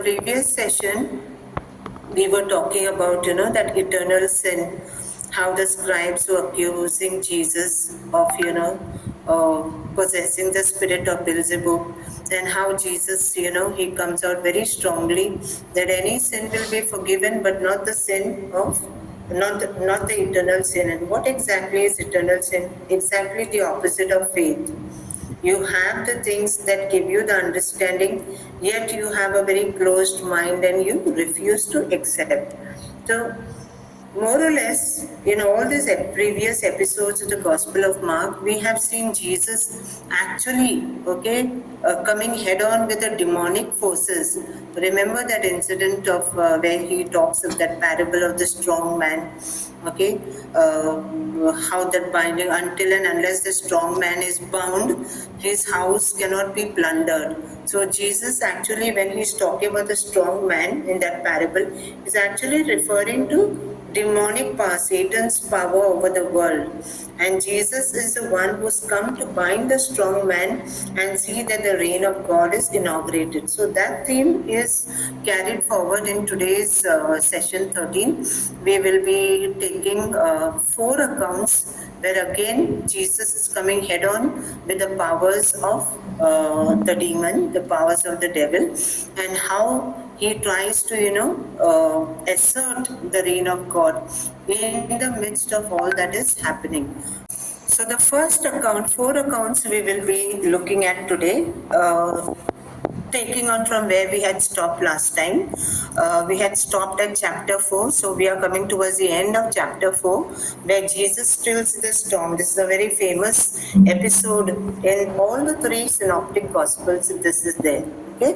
previous session, we were talking about, that eternal sin, how the scribes were accusing Jesus of, possessing the spirit of Beelzebub, and how Jesus, he comes out very strongly that any sin will be forgiven, but not the sin of, not the eternal sin. And what exactly is eternal sin? Exactly the opposite of faith. You have the things that give you the understanding, yet you have a very closed mind and you refuse to accept. So, more or less, in all these previous episodes of the Gospel of Mark, we have seen Jesus actually, coming head on with the demonic forces. Remember that incident of where he talks of that parable of the strong man, how that binding, until and unless the strong man is bound, his house cannot be plundered. So Jesus actually, when he's talking about the strong man in that parable, is actually referring to demonic power, Satan's power over the world. And Jesus is the one who's come to bind the strong man and see that the reign of God is inaugurated. So that theme is carried forward in today's session 13. We will be taking 4 accounts where again Jesus is coming head on with the powers of the demon, the powers of the devil, and how he tries to, assert the reign of God in the midst of all that is happening. So the first account, 4 accounts we will be looking at today, taking on from where we had stopped last time. We had stopped at chapter 4, so we are coming towards the end of chapter 4, where Jesus stills the storm. This is a very famous episode in all the 3 synoptic gospels. This is there. Okay,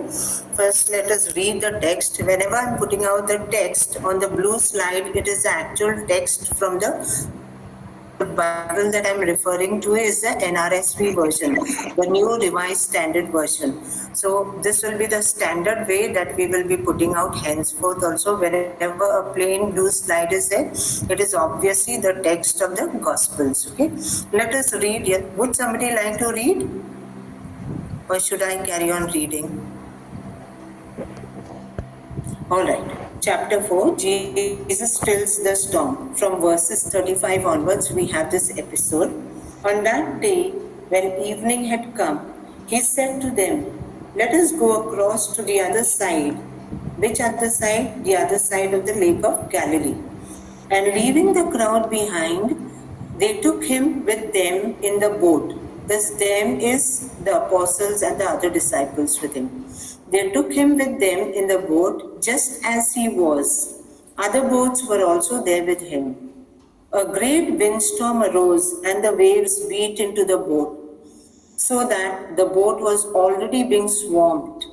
first let us read the text. Whenever I'm putting out the text on the blue slide, it is the actual text from the Bible that I'm referring to is the NRSV version, the New Revised Standard Version. So this will be the standard way that we will be putting out henceforth also. Whenever a plain blue slide is there, it is obviously the text of the Gospels. Okay, let us read here. Would somebody like to read? Or should I carry on reading? All right. Chapter 4, Jesus stills the storm. From verses 35 onwards, we have this episode. On that day, when evening had come, he said to them, "Let us go across to the other side." Which other side? The other side of the Lake of Galilee. And leaving the crowd behind, they took him with them in the boat. This them is the apostles and the other disciples with him. They took him with them in the boat just as he was. Other boats were also there with him. A great windstorm arose and the waves beat into the boat, so that the boat was already being swamped.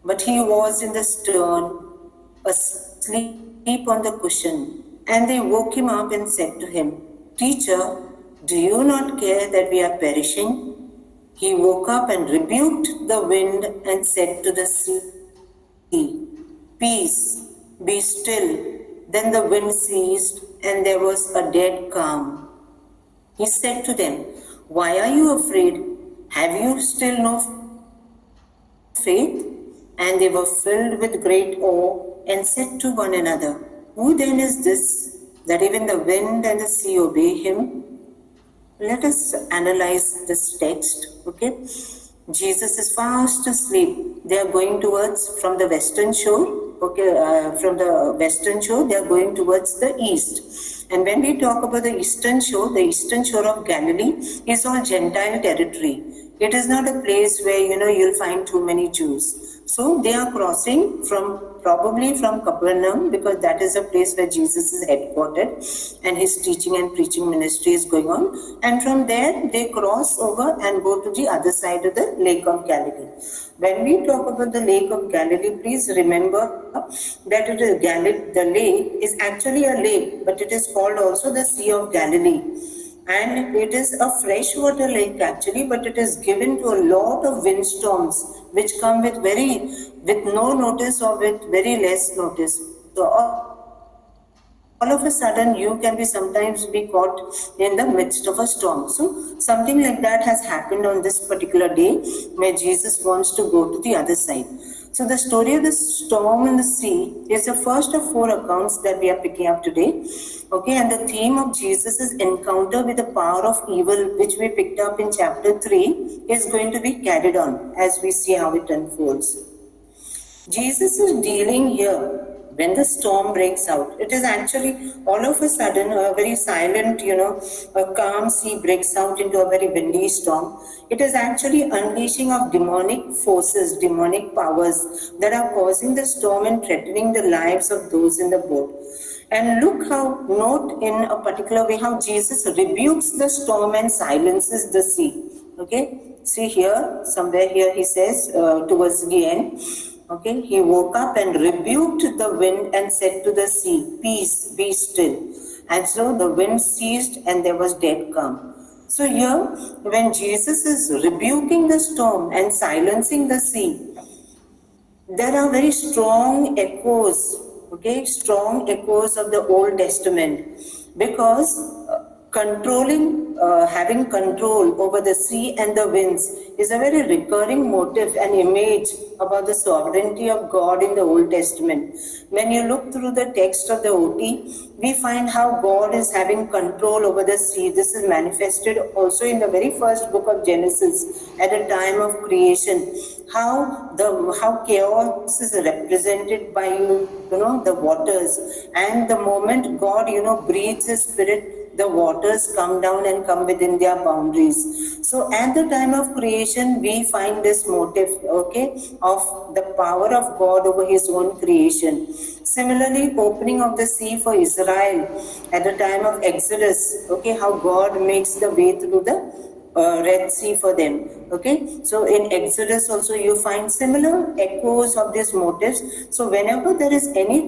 But he was in the stern, asleep on the cushion. And they woke him up and said to him, "Teacher, do you not care that we are perishing?" He woke up and rebuked the wind and said to the sea, "Peace, be still." Then the wind ceased and there was a dead calm. He said to them, "Why are you afraid? Have you still no faith?" And they were filled with great awe and said to one another, "Who then is this, that even the wind and the sea obey him?" Let us analyze this text. Okay, Jesus is fast asleep. They are going towards from the western shore. Okay, from the western shore, they are going towards the east. And when we talk about the eastern shore of Galilee is all Gentile territory. It is not a place where you'll find too many Jews. So they are crossing probably from Capernaum, because that is a place where Jesus is headquartered and his teaching and preaching ministry is going on. And from there they cross over and go to the other side of the Lake of Galilee. When we talk about the Lake of Galilee, please remember that the lake is actually a lake, but it is called also the Sea of Galilee. And it is a freshwater lake actually, but it is given to a lot of windstorms which come with no notice or with very less notice. So all of a sudden you can sometimes be caught in the midst of a storm. So something like that has happened on this particular day where Jesus wants to go to the other side. So the story of the storm in the sea is the first of 4 accounts that we are picking up today. Okay, and the theme of Jesus' encounter with the power of evil, which we picked up in chapter 3, is going to be carried on as we see how it unfolds. Jesus is dealing here when the storm breaks out. It is actually all of a sudden a very silent, a calm sea breaks out into a very windy storm. It is actually unleashing of demonic forces, demonic powers that are causing the storm and threatening the lives of those in the boat. And look how, note in a particular way, how Jesus rebukes the storm and silences the sea. Okay, see here, somewhere here he says towards the end, okay, he woke up and rebuked the wind and said to the sea, "Peace, be still." And so the wind ceased and there was dead calm. So here, when Jesus is rebuking the storm and silencing the sea, there are very strong echoes, okay, strong echoes of the Old Testament, because having control over the sea and the winds is a very recurring motive and image about the sovereignty of God in the Old Testament. When you look through the text of the OT, we find how God is having control over the sea. This is manifested also in the very first book of Genesis at a time of creation. How chaos is represented by the waters, and the moment God breathes His Spirit, the waters come down and come within their boundaries. So at the time of creation, we find this motive, okay, of the power of God over His own creation. Similarly, opening of the sea for Israel at the time of Exodus, okay, how God makes the way through the Red Sea for them. Okay, so in Exodus also you find similar echoes of these motives. So whenever there is any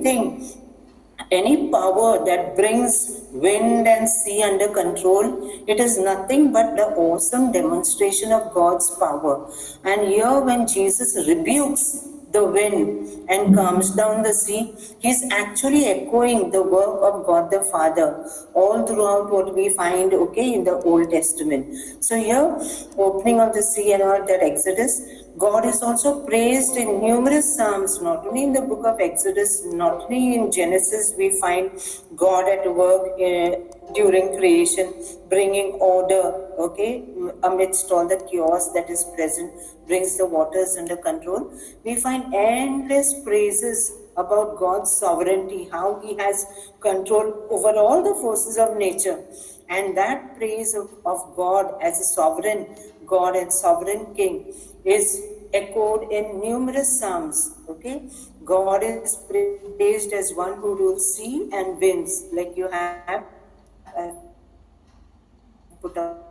power that brings wind and sea under control, it is nothing but the awesome demonstration of God's power. And here, when Jesus rebukes the wind and calms down the sea, he's actually echoing the work of God the Father all throughout what we find, okay, in the Old Testament. So here, opening of the sea and all that Exodus, God is also praised in numerous Psalms, not only in the book of Exodus, not only in Genesis, we find God at work during creation, bringing order, okay, amidst all the chaos that is present, brings the waters under control. We find endless praises about God's sovereignty, how He has control over all the forces of nature. And that praise of God as a sovereign God and sovereign King is echoed in numerous Psalms. Okay, God is praised as one who rules sea and winds, like you have put out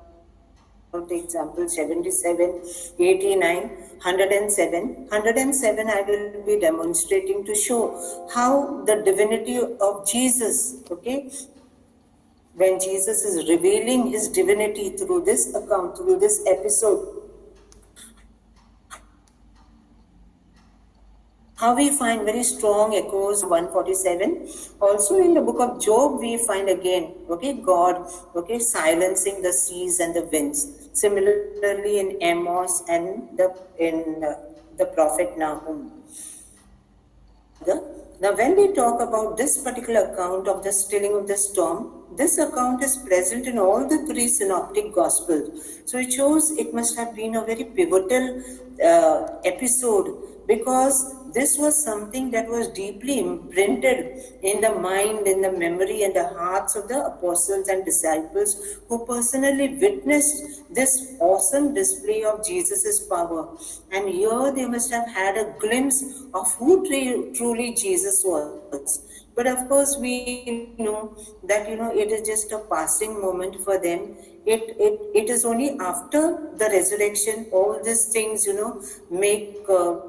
the example 77, 89, 107. 107 I will be demonstrating to show how the divinity of Jesus, okay, when Jesus is revealing His divinity through this account, through this episode, how we find very strong echoes 147. Also in the book of Job we find again, okay, God, okay, silencing the seas and the winds. Similarly in Amos and the prophet Nahum. Now when we talk about this particular account of the stilling of the storm, this account is present in all the three synoptic gospels. So it shows it must have been a very pivotal episode, because this was something that was deeply imprinted in the mind, in the memory and the hearts of the apostles and disciples who personally witnessed this awesome display of Jesus' power. And here they must have had a glimpse of who truly Jesus was. But of course, we know that it is just a passing moment for them. It is only after the resurrection all these things make a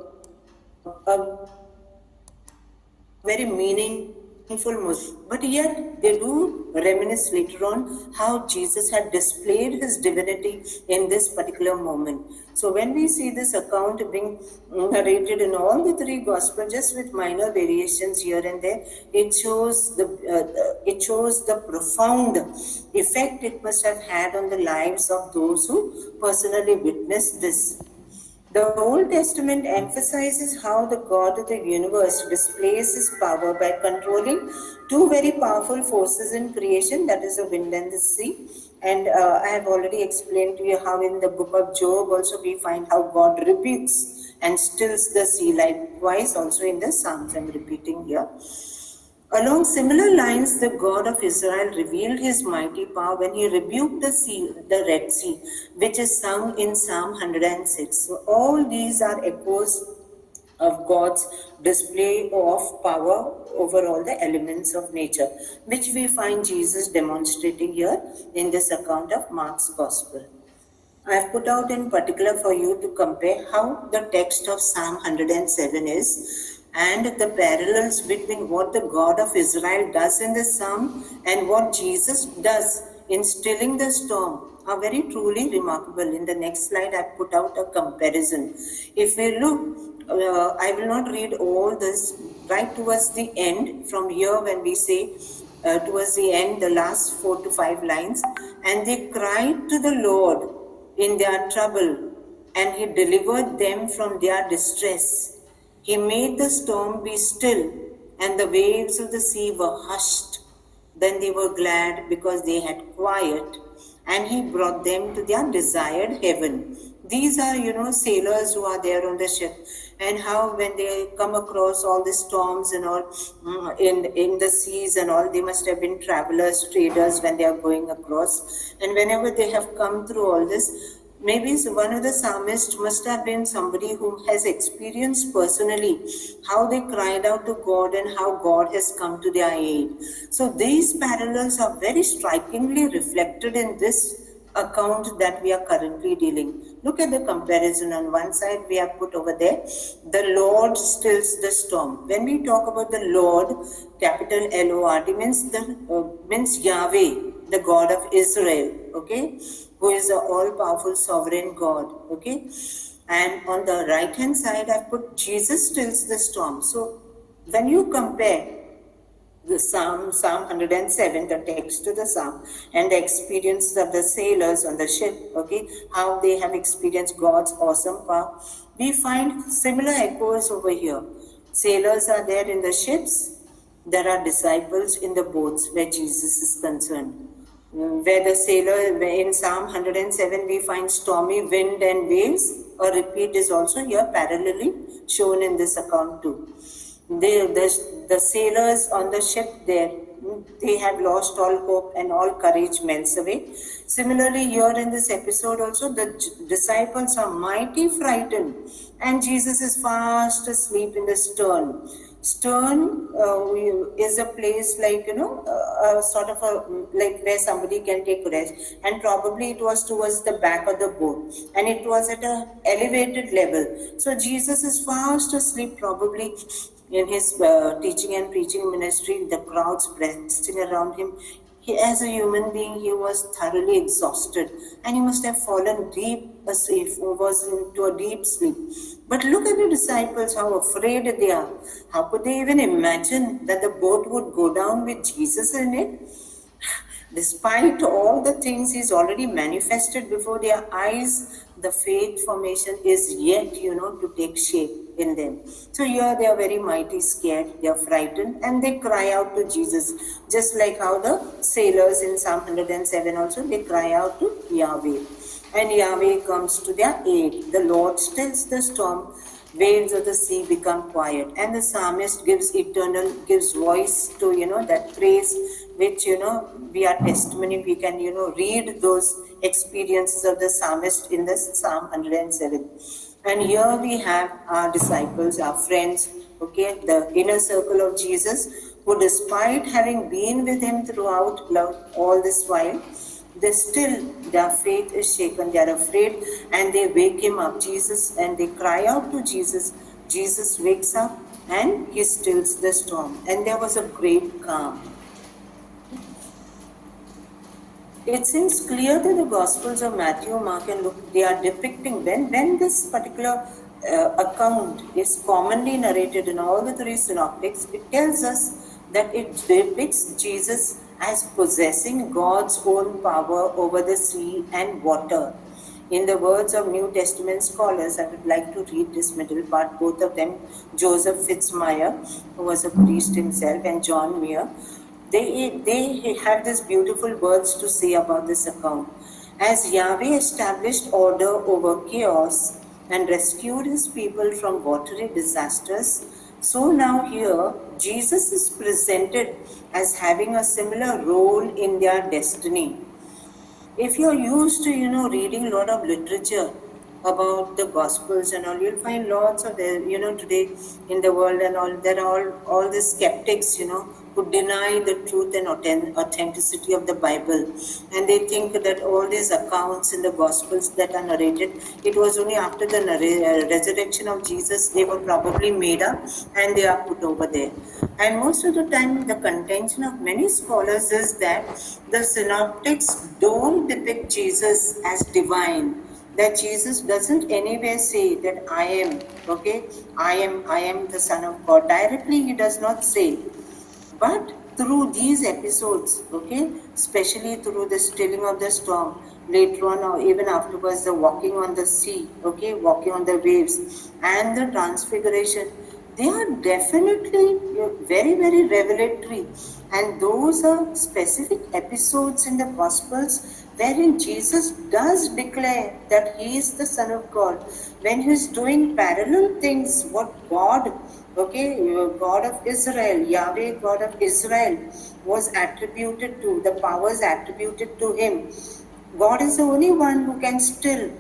very meaningful moment. But yet they do reminisce later on how Jesus had displayed His divinity in this particular moment. So when we see this account being narrated in all the three Gospels, just with minor variations here and there, it shows the profound effect it must have had on the lives of those who personally witnessed this. The Old Testament emphasizes how the God of the universe displays his power by controlling two very powerful forces in creation, that is the wind and the sea. And I have already explained to you how in the book of Job also we find how God rebukes and stills the sea, likewise also in the Psalms I'm repeating here. Along similar lines, the God of Israel revealed his mighty power when he rebuked the sea, the Red Sea, which is sung in Psalm 106. So all these are echoes of God's display of power over all the elements of nature, which we find Jesus demonstrating here in this account of Mark's Gospel. I have put out in particular for you to compare how the text of Psalm 107 is and the parallels between what the God of Israel does in the Psalm and what Jesus does in stilling the storm are very truly remarkable. In the next slide, I put out a comparison. If we look, I will not read all this, right towards the end, from here when we say, towards the end, the last 4 to 5 lines, and they cried to the Lord in their trouble, and he delivered them from their distress. He made the storm be still, and the waves of the sea were hushed. Then they were glad because they had quiet, and he brought them to their desired haven. These are, sailors who are there on the ship, and how when they come across all the storms and all in the seas and all, they must have been travelers, traders when they are going across. And whenever they have come through all this, maybe one of the psalmists must have been somebody who has experienced personally how they cried out to God and how God has come to their aid. So these parallels are very strikingly reflected in this account that we are currently dealing. Look at the comparison. On one side we have put over there, the Lord stills the storm. When we talk about the Lord, capital L-O-R-D, means Yahweh, the God of Israel, okay, who is the all-powerful sovereign God, okay. And on the right-hand side, I've put Jesus stills the storm. So when you compare the Psalm 107, the text to the Psalm, and the experience of the sailors on the ship, okay, how they have experienced God's awesome power, we find similar echoes over here. Sailors are there in the ships, there are disciples in the boats where Jesus is concerned. Where the sailor, in Psalm 107, we find stormy wind and waves. A repeat is also here parallelly shown in this account too. The sailors on the ship there, they have lost all hope and all courage melts away. Similarly, here in this episode also, the disciples are mighty frightened and Jesus is fast asleep in the stern. Stern is a place like, sort of like where somebody can take rest, and probably it was towards the back of the boat and it was at a elevated level. So Jesus is fast asleep, probably in his teaching and preaching ministry, the crowds pressing around him. He, as a human being, he was thoroughly exhausted and he must have fallen deep asleep, was into a deep sleep. But look at the disciples, how afraid they are. How could they even imagine that the boat would go down with Jesus in it? Despite all the things he's already manifested before their eyes, the faith formation is yet, to take shape in them. So here they are very mighty scared, they are frightened, and they cry out to Jesus. Just like how the sailors in Psalm 107 also, they cry out to Yahweh. And Yahweh comes to their aid. The Lord stills the storm, waves of the sea become quiet. And the psalmist gives voice to, that praise, which, we are testimony. We can, read those experiences of the psalmist in the Psalm 107. And here we have our disciples, our friends, okay, the inner circle of Jesus, who despite having been with him throughout all this while, their faith is shaken, they are afraid, and they wake him up, Jesus, and they cry out to Jesus. Jesus wakes up and he stills the storm, and there was a great calm. It seems clear that the Gospels of Matthew, Mark, and Luke, they are depicting when this particular account is commonly narrated in all the three synoptics, it tells us that it depicts Jesus as possessing God's own power over the sea and water. In the words of New Testament scholars, I would like to read this middle part, both of them, Joseph Fitzmyer, who was a priest himself, and John Muir. They have these beautiful words to say about this account. As Yahweh established order over chaos and rescued his people from watery disasters, so now here Jesus is presented as having a similar role in their destiny. If you're used to, reading a lot of literature about the gospels and all, you'll find lots of the, today in the world and all, there are all these skeptics, who deny the truth and authenticity of the Bible. And they think that all these accounts in the gospels that are narrated, it was only after the resurrection of Jesus, they were probably made up and they are put over there. And most of the time, the contention of many scholars is that the synoptics don't depict Jesus as divine. That Jesus doesn't anywhere say that I am, okay, I am the Son of God. Directly, he does not say. But through these episodes, okay, especially through the stilling of the storm, later on or even afterwards, the walking on the sea, okay, walking on the waves, and the transfiguration, they are definitely very, very revelatory. And those are specific episodes in the Gospels wherein Jesus does declare that he is the Son of God. When he is doing parallel things, what God, God of Israel, Yahweh, God of Israel, was attributed to, the powers attributed to him. God is the only one who can still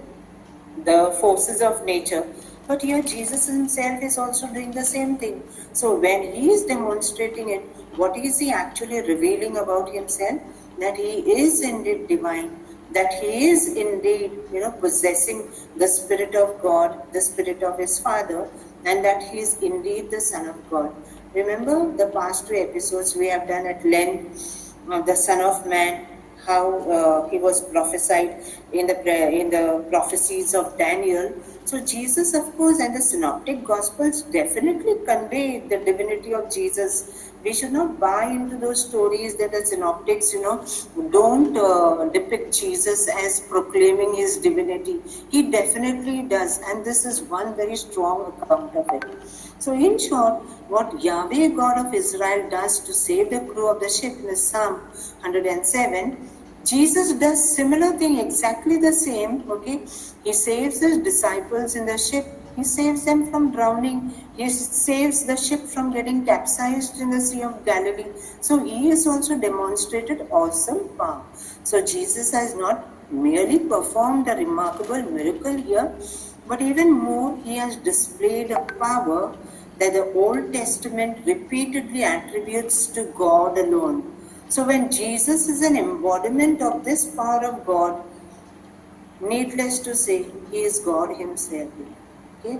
the forces of nature. But here Jesus himself is also doing the same thing. So when he is demonstrating it, what is he actually revealing about himself? That he is indeed divine, that he is indeed, possessing the Spirit of God, the Spirit of his Father, and that he is indeed the Son of God. Remember the past two episodes we have done at length, the Son of Man, how he was prophesied in the prophecies of Daniel. So Jesus, of course, and the synoptic gospels definitely convey the divinity of Jesus. We should not buy into those stories that the synoptics, don't depict Jesus as proclaiming his divinity. He definitely does, and this is one very strong account of it. So in short, what Yahweh God of Israel does to save the crew of the ship in Psalm 107, Jesus does similar thing, exactly the same, okay? He saves his disciples in the ship. He saves them from drowning. He saves the ship from getting capsized in the Sea of Galilee. So he has also demonstrated awesome power. So Jesus has not merely performed a remarkable miracle here, but even more, he has displayed a power that the Old Testament repeatedly attributes to God alone. So when Jesus is an embodiment of this power of God, needless to say, he is God himself. Okay?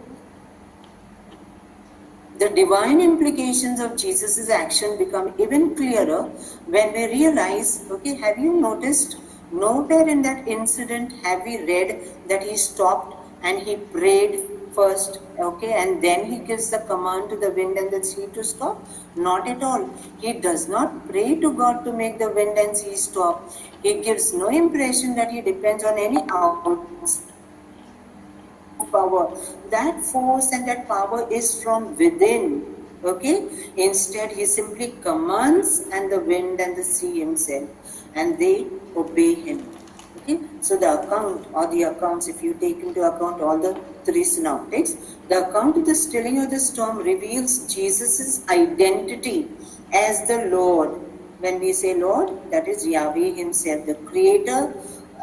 The divine implications of Jesus' action become even clearer when we realize, okay, have you noticed, nowhere in that incident have we read that he stopped and he prayed first, okay, and then he gives the command to the wind and the sea to stop? Not at all. He does not pray to God to make the wind and sea stop. He gives no impression that he depends on any power. That force and that power is from within. Okay? Instead, he simply commands and the wind and the sea himself, and they obey him. Okay? So the account or the accounts, if you take into account all the three synoptics, the account of the stilling of the storm reveals Jesus' identity as the Lord. When we say Lord, that is Yahweh himself, the creator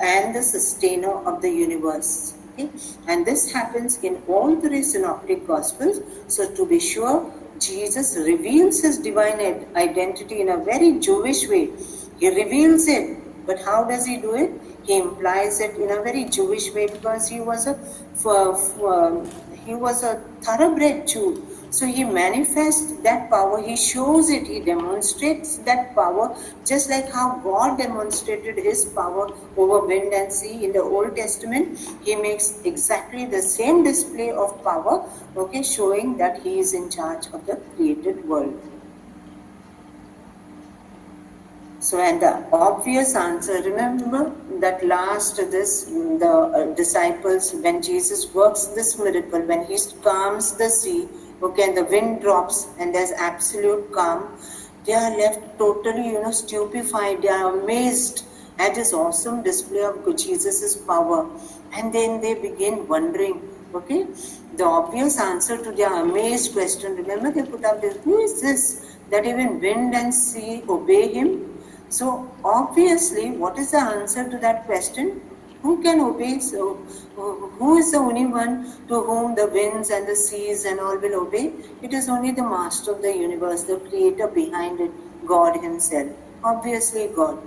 and the sustainer of the universe. Okay? And this happens in all three synoptic gospels. So to be sure, Jesus reveals his divine identity in a very Jewish way. He reveals it. But how does he do it? He implies it in a very Jewish way because he was a thoroughbred Jew. So he manifests that power, he shows it, he demonstrates that power, just like how God demonstrated his power over wind and sea in the Old Testament. He makes exactly the same display of power, okay, showing that he is in charge of the created world. So, and the obvious answer, remember that last this, the disciples, when Jesus works this miracle, when he calms the sea, okay, and the wind drops and there's absolute calm, they are left totally, stupefied. They are amazed at this awesome display of Jesus' power. And then they begin wondering, okay, the obvious answer to their amazed question, remember they put up this, who is this that even wind and sea obey him? So obviously, what is the answer to that question? Who can obey? So, who is the only one to whom the winds and the seas and all will obey? It is only the master of the universe, the creator behind it, God himself. Obviously, God.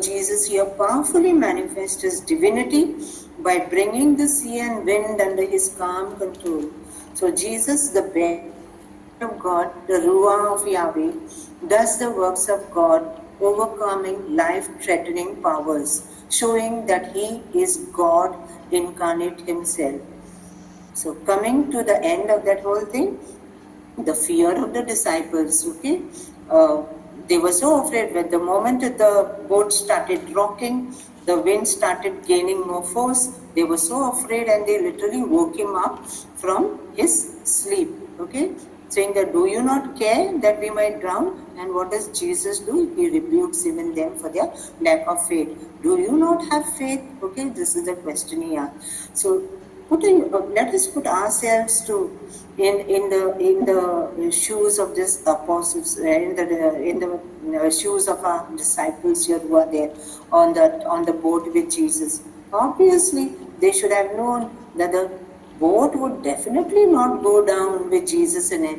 Jesus here powerfully manifests his divinity by bringing the sea and wind under his calm control. So, Jesus, the bearer of God, the Ruah of Yahweh, does the works of God, overcoming life-threatening powers, showing that he is God incarnate himself. So coming to the end of that whole thing, the fear of the disciples, okay? They were so afraid when the moment the boat started rocking, the wind started gaining more force, they were so afraid and they literally woke him up from his sleep, okay? Saying that, do you not care that we might drown? And what does Jesus do? He rebukes even them for their lack of faith. Do you not have faith? Okay, this is the question he asked. So let us put ourselves to in the shoes of these apostles, in the shoes of our disciples here who are there on the boat with Jesus. Obviously, they should have known that the boat would definitely not go down with Jesus in it.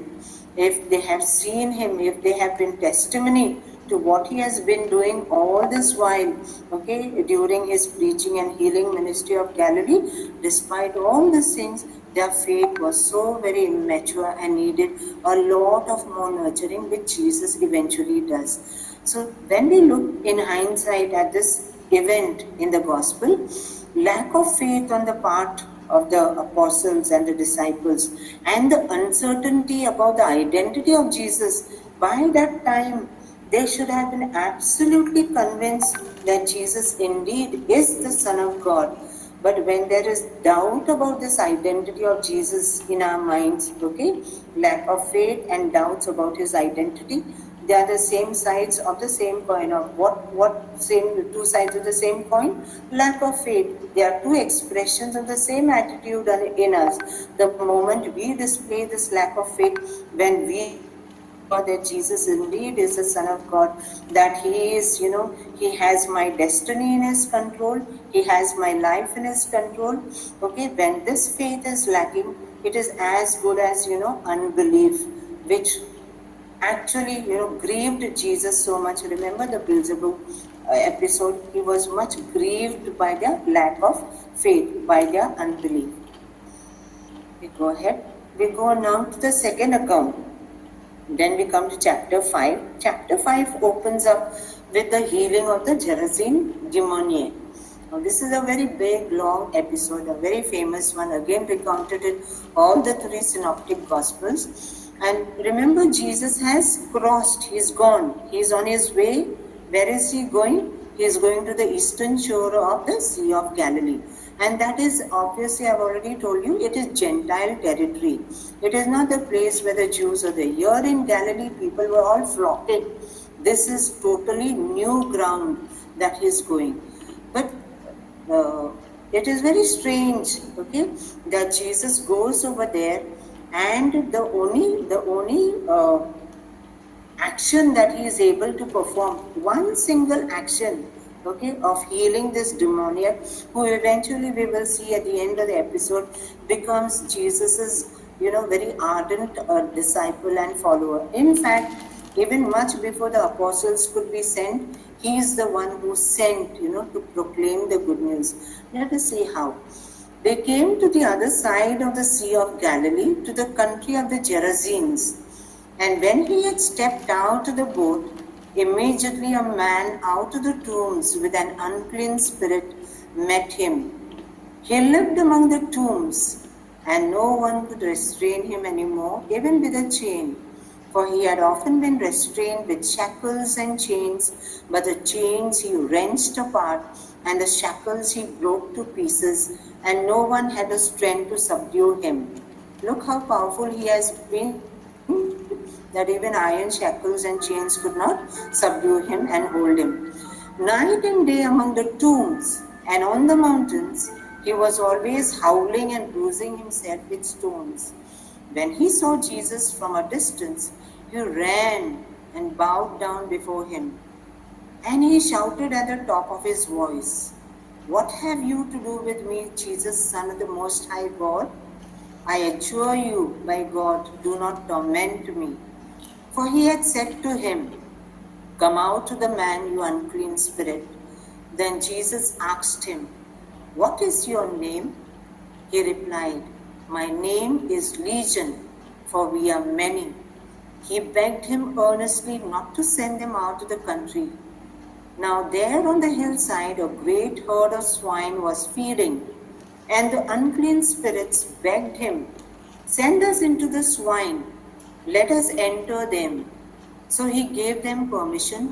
If they have seen him, if they have been testimony to what he has been doing all this while, okay, during his preaching and healing ministry of Galilee, despite all these things, their faith was so very immature and needed a lot of more nurturing, which Jesus eventually does. So when we look in hindsight at this event in the gospel, lack of faith on the part of the apostles and the disciples and the uncertainty about the identity of Jesus, by that time they should have been absolutely convinced that Jesus indeed is the Son of God. But when there is doubt about this identity of Jesus in our minds, okay, lack of faith and doubts about his identity, they are the same sides of the same coin. Of what same two sides of the same coin? Lack of faith. They are two expressions of the same attitude in us. The moment we display this lack of faith, when we that Jesus indeed is the Son of God, that he is, he has my destiny in his control, he has my life in his control. Okay, when this faith is lacking, it is as good as, unbelief, which actually, grieved Jesus so much. Remember the Beelzebub episode? He was much grieved by their lack of faith, by their unbelief. We go ahead. We go now to the second account. Then we come to chapter 5. Chapter 5 opens up with the healing of the Gerasene demoniac. Now, this is a very big, long episode, a very famous one, again recounted in all the three synoptic gospels. And remember, Jesus has crossed, he's gone, he's on his way. Where is he going? He is going to the eastern shore of the Sea of Galilee. And that is, obviously, I've already told you, it is Gentile territory. It is not the place where the Jews are there. Here in Galilee, people were all flocking. This is totally new ground that he is going. But it is very strange, okay, that Jesus goes over there, and the only action that he is able to perform, one single action, okay, of healing this demoniac, who eventually we will see at the end of the episode becomes Jesus's, very ardent disciple and follower. In fact, even much before the apostles could be sent, he is the one who sent, to proclaim the good news. Let us see how. They came to the other side of the Sea of Galilee, to the country of the Gerasenes. And when he had stepped out of the boat, immediately a man out of the tombs with an unclean spirit met him. He lived among the tombs, and no one could restrain him anymore, even with a chain. For he had often been restrained with shackles and chains, but the chains he wrenched apart, and the shackles he broke to pieces, and no one had the strength to subdue him. Look how powerful he has been, that even iron shackles and chains could not subdue him and hold him. Night and day among the tombs and on the mountains, he was always howling and bruising himself with stones. When he saw Jesus from a distance, he ran and bowed down before him. And he shouted at the top of his voice, "What have you to do with me, Jesus, Son of the Most High God? I adjure you, by God, do not torment me." For he had said to him, "Come out to the man, you unclean spirit." Then Jesus asked him, "What is your name?" He replied, "My name is Legion, for we are many." He begged him earnestly not to send them out to the country. Now there on the hillside a great herd of swine was feeding, and the unclean spirits begged him, "Send us into the swine, let us enter them." So he gave them permission,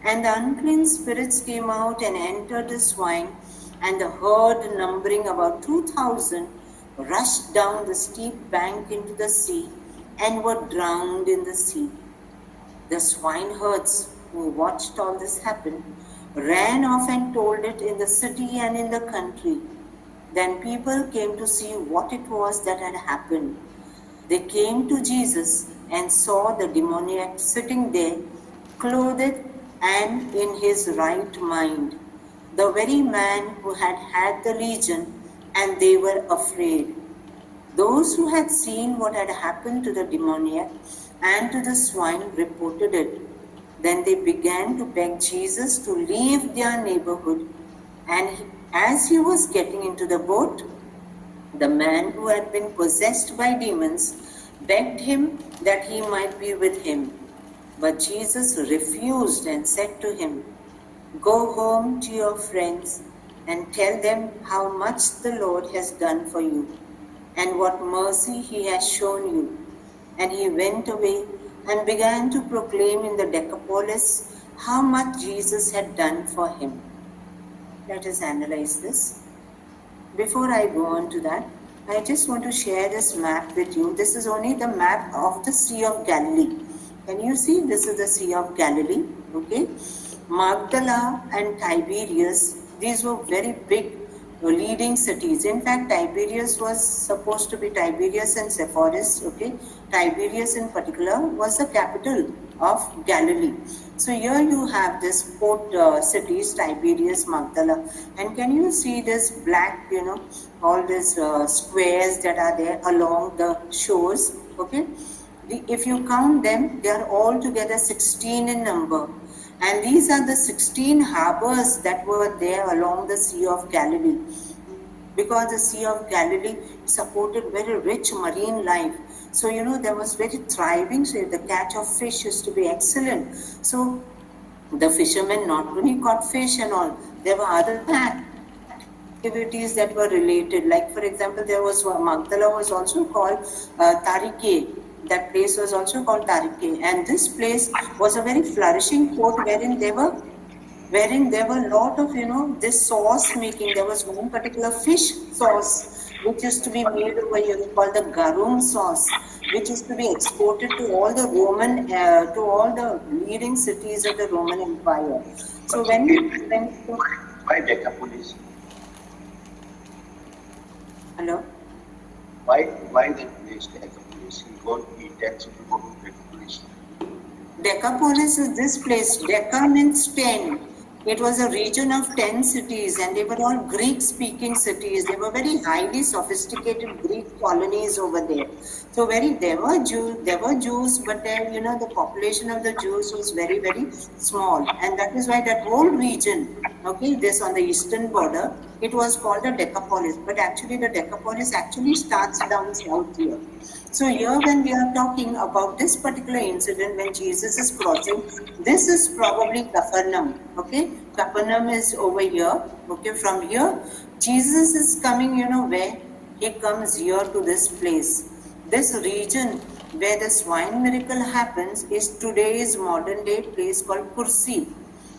and the unclean spirits came out and entered the swine, and the herd, numbering about 2,000, rushed down the steep bank into the sea and were drowned in the sea. The swineherds who watched all this happen ran off and told it in the city and in the country. Then people came to see what it was that had happened. They came to Jesus and saw the demoniac sitting there, clothed and in his right mind, the very man who had had the legion, and they were afraid. Those who had seen what had happened to the demoniac and to the swine reported it. Then they began to beg Jesus to leave their neighborhood, and as he was getting into the boat, the man who had been possessed by demons begged him that he might be with him. But Jesus refused and said to him, "Go home to your friends and tell them how much the Lord has done for you and what mercy he has shown you." And he went away and began to proclaim in the Decapolis how much Jesus had done for him. Let us analyze this. Before I go on to that, I just want to share this map with you. This is only the map of the Sea of Galilee. Can you see? This is the Sea of Galilee. Okay. Magdala and Tiberias, these were very big leading cities. In fact, Tiberias was supposed to be Tiberias and Sepphoris. Okay. Tiberias in particular was the capital of Galilee. So here you have this port cities, Tiberias, Magdala, and can you see this black, all these squares that are there along the shores, okay? If you count them, they are all together 16 in number. And these are the 16 harbors that were there along the Sea of Galilee. Because the Sea of Galilee supported very rich marine life. So, there was very thriving, so the catch of fish used to be excellent. So, the fishermen not only caught fish and all, there were other activities that were related. Like, for example, there was Magdala was also called Tarike. That place was also called Tarike. And this place was a very flourishing port wherein there were a lot of, this sauce making. There was one particular fish sauce which used to be made over here called the garum sauce, which used to be exported to all the leading cities of the Roman Empire. So why Decapolis? Hello? Why the place Decapolis? He tells you to go to Decapolis. Decapolis is this place. Deca means 10. It was a region of 10 cities, and they were all Greek-speaking cities. They were very highly sophisticated Greek colonies over there. So there were Jews, but the population of the Jews was very, very small, and that is why that whole region, okay, this on the eastern border, it was called the Decapolis. But actually, the Decapolis actually starts down south here. So here, when we are talking about this particular incident, when Jesus is crossing, this is probably Capernaum. Okay, Capernaum is over here. Okay, from here, Jesus is coming. Where he comes here to this place. This region where the swine miracle happens is today's modern day place called Kursi.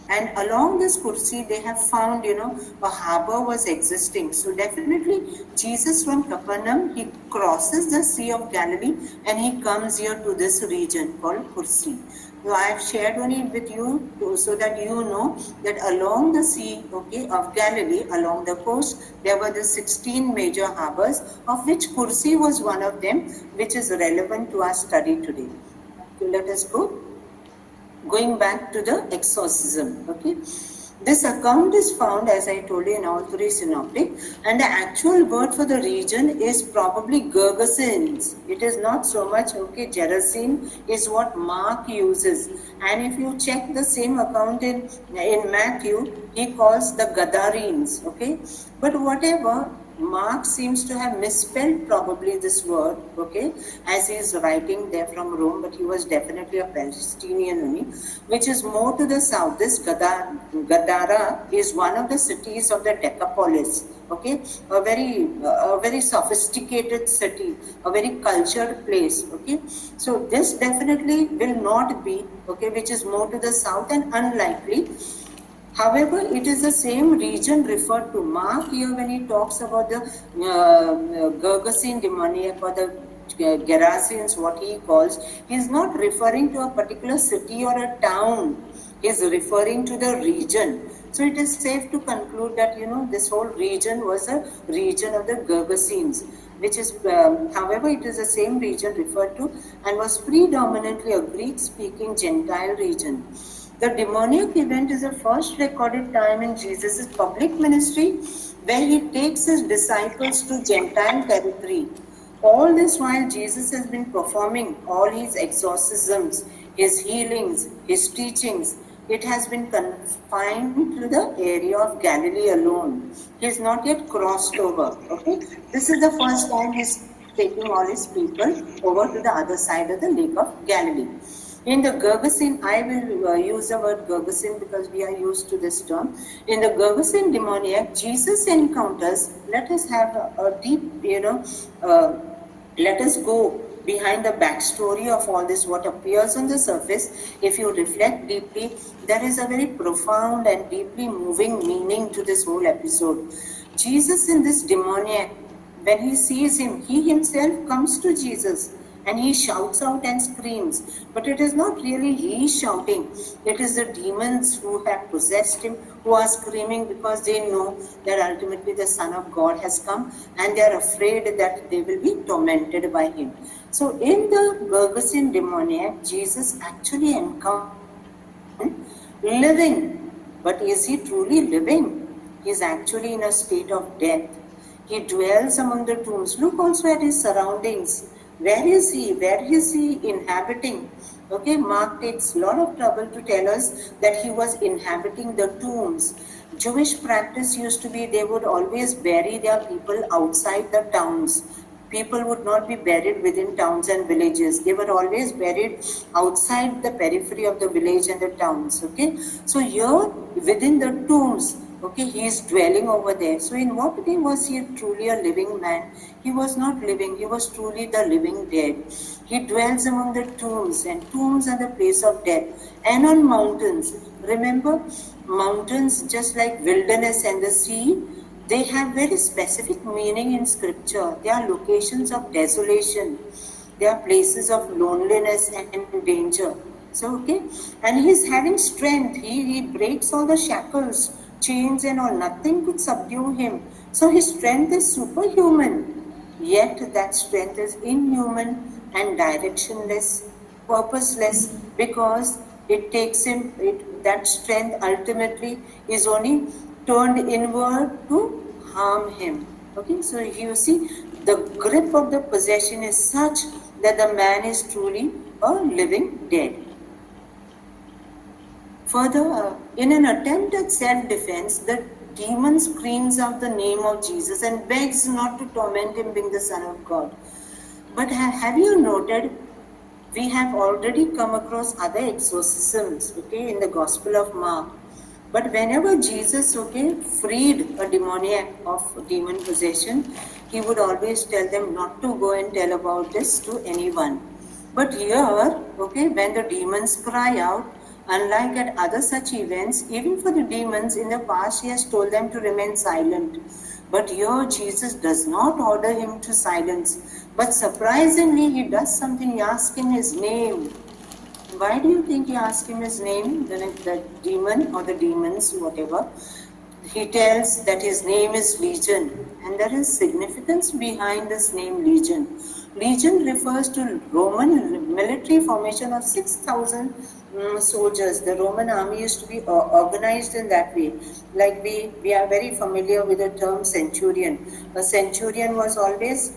And along this Kursi, they have found, a harbor was existing. So definitely, Jesus from Capernaum, he crosses the Sea of Galilee and he comes here to this region called Kursi. So I have shared only with you so that you know that along the Sea, of Galilee, along the coast, there were the 16 major harbors, of which Kursi was one of them, which is relevant to our study today. So let us go. Going back to the exorcism, this account is found, as I told you, in all three synoptic, and the actual word for the region is probably Gergesenes. It is not so much, Gerasene is what Mark uses. And if you check the same account in Matthew, he calls the Gadarenes, But whatever, Mark seems to have misspelled probably this word, as he is writing there from Rome, but he was definitely a Palestinian only, which is more to the south. This Gadara is one of the cities of the Decapolis, a very sophisticated city, a very cultured place, So this definitely will not be, which is more to the south and unlikely. However, it is the same region referred to. Mark here, when he talks about the Gergesene demoniac or the Gerasenes, what he calls, he is not referring to a particular city or a town. He is referring to the region. So it is safe to conclude that, this whole region was a region of the Gergesenes, which is, however, it is the same region referred to and was predominantly a Greek-speaking Gentile region. The demoniac event is the first recorded time in Jesus' public ministry where he takes his disciples to Gentile territory. All this while Jesus has been performing all his exorcisms, his healings, his teachings. It has been confined to the area of Galilee alone. He has not yet crossed over. This is the first time he's taking all his people over to the other side of the Lake of Galilee. In the Gergesene, I will use the word Gergesene because we are used to this term. In the Gergesene demoniac, Jesus encounters, let us have a deep, let us go behind the backstory of all this, what appears on the surface. If you reflect deeply, there is a very profound and deeply moving meaning to this whole episode. Jesus in this demoniac, when he sees him, he himself comes to Jesus. And he shouts out and screams. But it is not really he shouting. It is the demons who have possessed him who are screaming because they know that ultimately the Son of God has come and they are afraid that they will be tormented by him. So in the Gergesene demoniac, Jesus actually encounters living. But is he truly living? He is actually in a state of death. He dwells among the tombs. Look also at his surroundings. Where is he? Where is he inhabiting? Mark takes a lot of trouble to tell us that he was inhabiting the tombs. Jewish practice used to be they would always bury their people outside the towns. People would not be buried within towns and villages. They were always buried outside the periphery of the village and the towns. So here within the tombs, he is dwelling over there. So in what way was he truly a living man? He was not living. He was truly the living dead. He dwells among the tombs, and tombs are the place of death. And on mountains. Remember, mountains, just like wilderness and the sea, they have very specific meaning in scripture. They are locations of desolation. They are places of loneliness and danger. So, and he's having strength. He breaks all the shackles, chains and all. Nothing could subdue him. So his strength is superhuman. Yet that strength is inhuman and directionless, purposeless, because it takes him, that strength ultimately is only turned inward to harm him. So you see, the grip of the possession is such that the man is truly a living dead. Further, in an attempt at self-defense, the demon screams out the name of Jesus and begs not to torment him being the Son of God. But have you noted, we have already come across other exorcisms, in the Gospel of Mark. But whenever Jesus, freed a demoniac of demon possession, he would always tell them not to go and tell about this to anyone. But here, okay, when the demons cry out, unlike at other such events, even for the demons in the past, he has told them to remain silent. But here, Jesus does not order him to silence. But surprisingly, he does something. He asks him his name. Why do you think he asked him his name, the demon or the demons, whatever? He tells that his name is Legion, and there is significance behind this name Legion. Legion refers to Roman military formation of 6,000 soldiers. The Roman army used to be organized in that way. Like we are very familiar with the term centurion. A centurion was always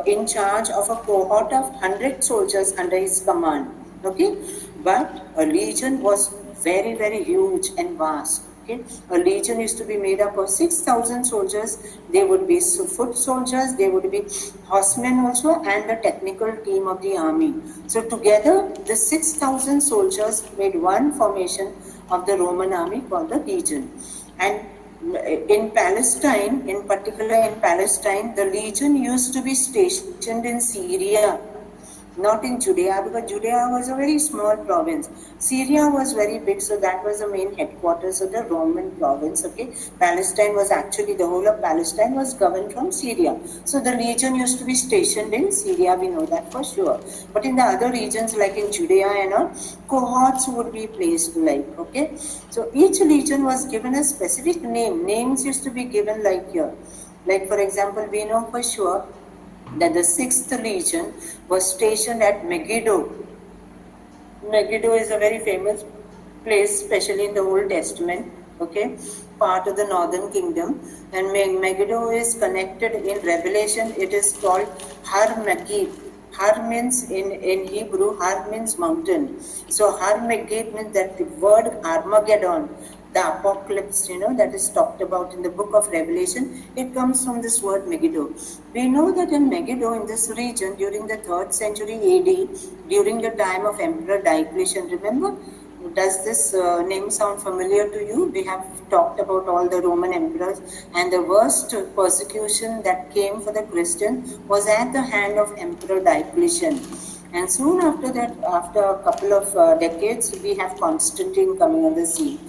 in charge of a cohort of 100 soldiers under his command. Okay, but a legion was very, very huge and vast. Okay, a legion used to be made up of 6,000 soldiers. They would be foot soldiers, they would be horsemen also, and the technical team of the army. So together, the 6,000 soldiers made one formation of the Roman army called the legion. And in Palestine, in particular in Palestine, the legion used to be stationed in Syria, not in Judea, because Judea was a very small province. Syria was very big, so that was the main headquarters of the Roman province. Okay, Palestine was actually, the whole of Palestine was governed from Syria. So the legion used to be stationed in Syria, we know that for sure. But in the other regions, like in Judea and all, cohorts would be placed like, okay. So each legion was given a specific name. Names used to be given like here. Like for example, we know for sure that the 6th Legion was stationed at Megiddo. Megiddo is a very famous place, especially in the Old Testament, okay, part of the northern kingdom. And Megiddo is connected in Revelation, it is called Har Megid. Har means in Hebrew, Har means mountain. So Har Megid means that the word Armageddon, the apocalypse, that is talked about in the book of Revelation, it comes from this word Megiddo. We know that in Megiddo, in this region, during the 3rd century AD, during the time of Emperor Diocletian, remember? Does this name sound familiar to you? We have talked about all the Roman emperors, and the worst persecution that came for the Christians was at the hand of Emperor Diocletian. And soon after that, after a couple of decades, we have Constantine coming on the scene.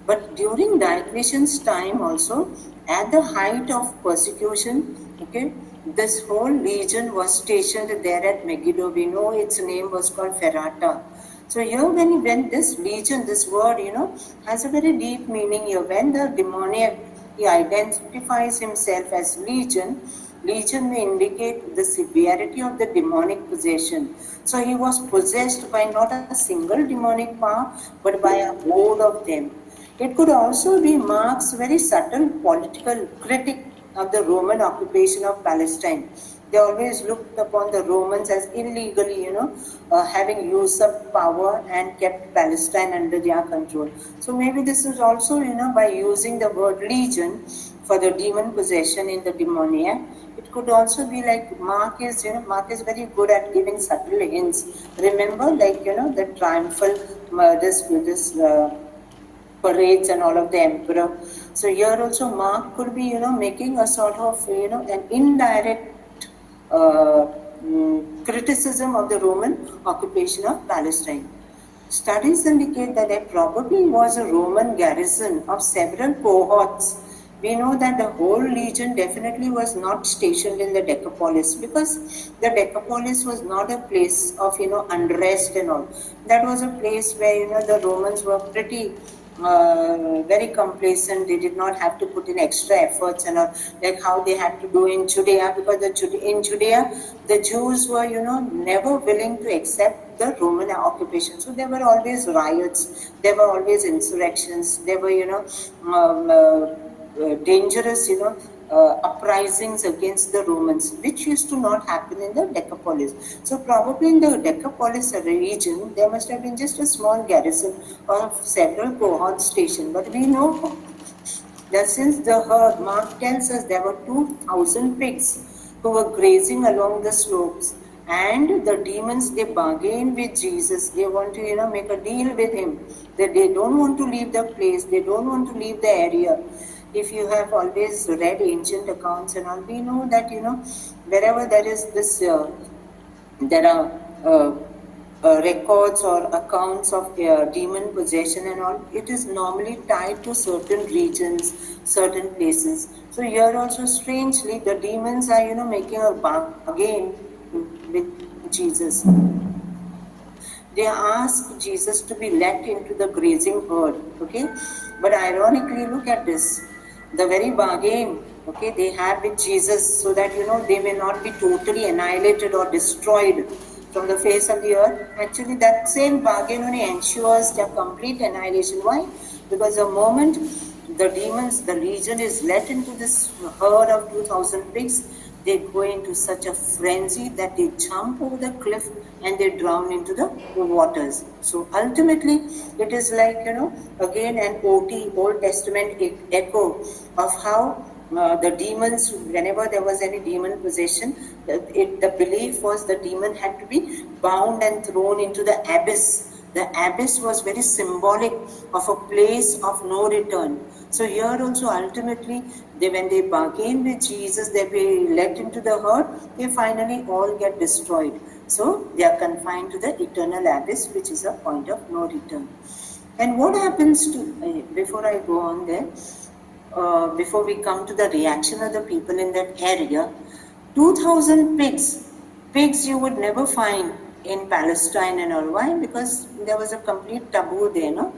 But during Diocletian's time also, at the height of persecution, okay, this whole legion was stationed there at Megiddo. We know its name was called Ferrata. So here when this legion, this word, has a very deep meaning here. When the demoniac, he identifies himself as legion, legion may indicate the severity of the demonic possession. So he was possessed by not a single demonic power, but by a whole of them. It could also be Mark's very subtle political critic of the Roman occupation of Palestine. They always looked upon the Romans as illegally, having usurped power and kept Palestine under their control. So maybe this is also, by using the word legion for the demon possession in the demoniac, it could also be like Mark is very good at giving subtle hints. Remember, like, the triumphal, this parades and all of the emperor. So here also Mark could be, making a sort of, an indirect criticism of the Roman occupation of Palestine. Studies indicate that there probably was a Roman garrison of several cohorts. We know that the whole legion definitely was not stationed in the Decapolis, because the Decapolis was not a place of, unrest and all. That was a place where, the Romans were pretty very complacent. They did not have to put in extra efforts and all, like how they had to do in Judea, because in Judea the Jews were, never willing to accept the Roman occupation. So there were always riots, there were always insurrections, there were, dangerous, uprisings against the Romans, which used to not happen in the Decapolis. So probably in the Decapolis region, there must have been just a small garrison of several cohorts stationed. But we know that since the herd, Mark tells us there were 2,000 pigs who were grazing along the slopes, and the demons, they bargain with Jesus. They want to, make a deal with him, that they don't want to leave the place, they don't want to leave the area. if you have always read ancient accounts and all, we know that, wherever there is this, there are records or accounts of demon possession and all, it is normally tied to certain regions, certain places. So here also, strangely, the demons are, making a bargain with Jesus. They ask Jesus to be let into the grazing herd, okay? But ironically, look at this. The very bargain, okay, they have with Jesus, so that, they may not be totally annihilated or destroyed from the face of the earth. Actually, that same bargain only ensures their complete annihilation. Why? Because the moment the demons, the legion is let into this herd of 2,000 pigs, they go into such a frenzy that they jump over the cliff and they drown into the waters. So ultimately, it is like, again an Old Testament echo of how the demons, whenever there was any demon possession, the belief was the demon had to be bound and thrown into the abyss. The abyss was very symbolic of a place of no return. So here also, ultimately, when they bargain with Jesus, they be let into the herd, they finally all get destroyed. So they are confined to the eternal abyss, which is a point of no return. And what happens to, before I go on there, before we come to the reaction of the people in that area, 2,000 pigs you would never find in Palestine and all. Why? Because there was a complete taboo there, no?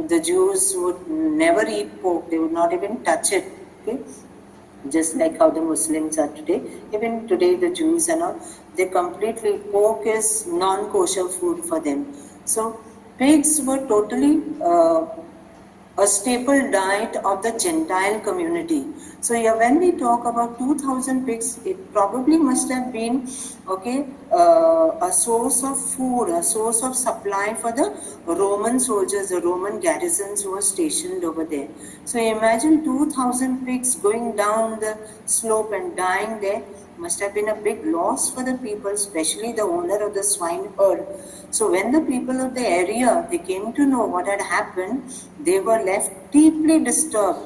The Jews would never eat pork, they would not even touch it, okay? Just like how the Muslims are today. Even today, the Jews and all, they completely, pork is non-kosher food for them. So pigs were totally a staple diet of the Gentile community. So yeah, when we talk about 2,000 pigs, it probably must have been, okay, a source of food, a source of supply for the Roman soldiers, the Roman garrisons who were stationed over there. So imagine 2,000 pigs going down the slope and dying there. Must have been a big loss for the people, especially the owner of the swine herd. So when the people of the area, they came to know what had happened, they were left deeply disturbed.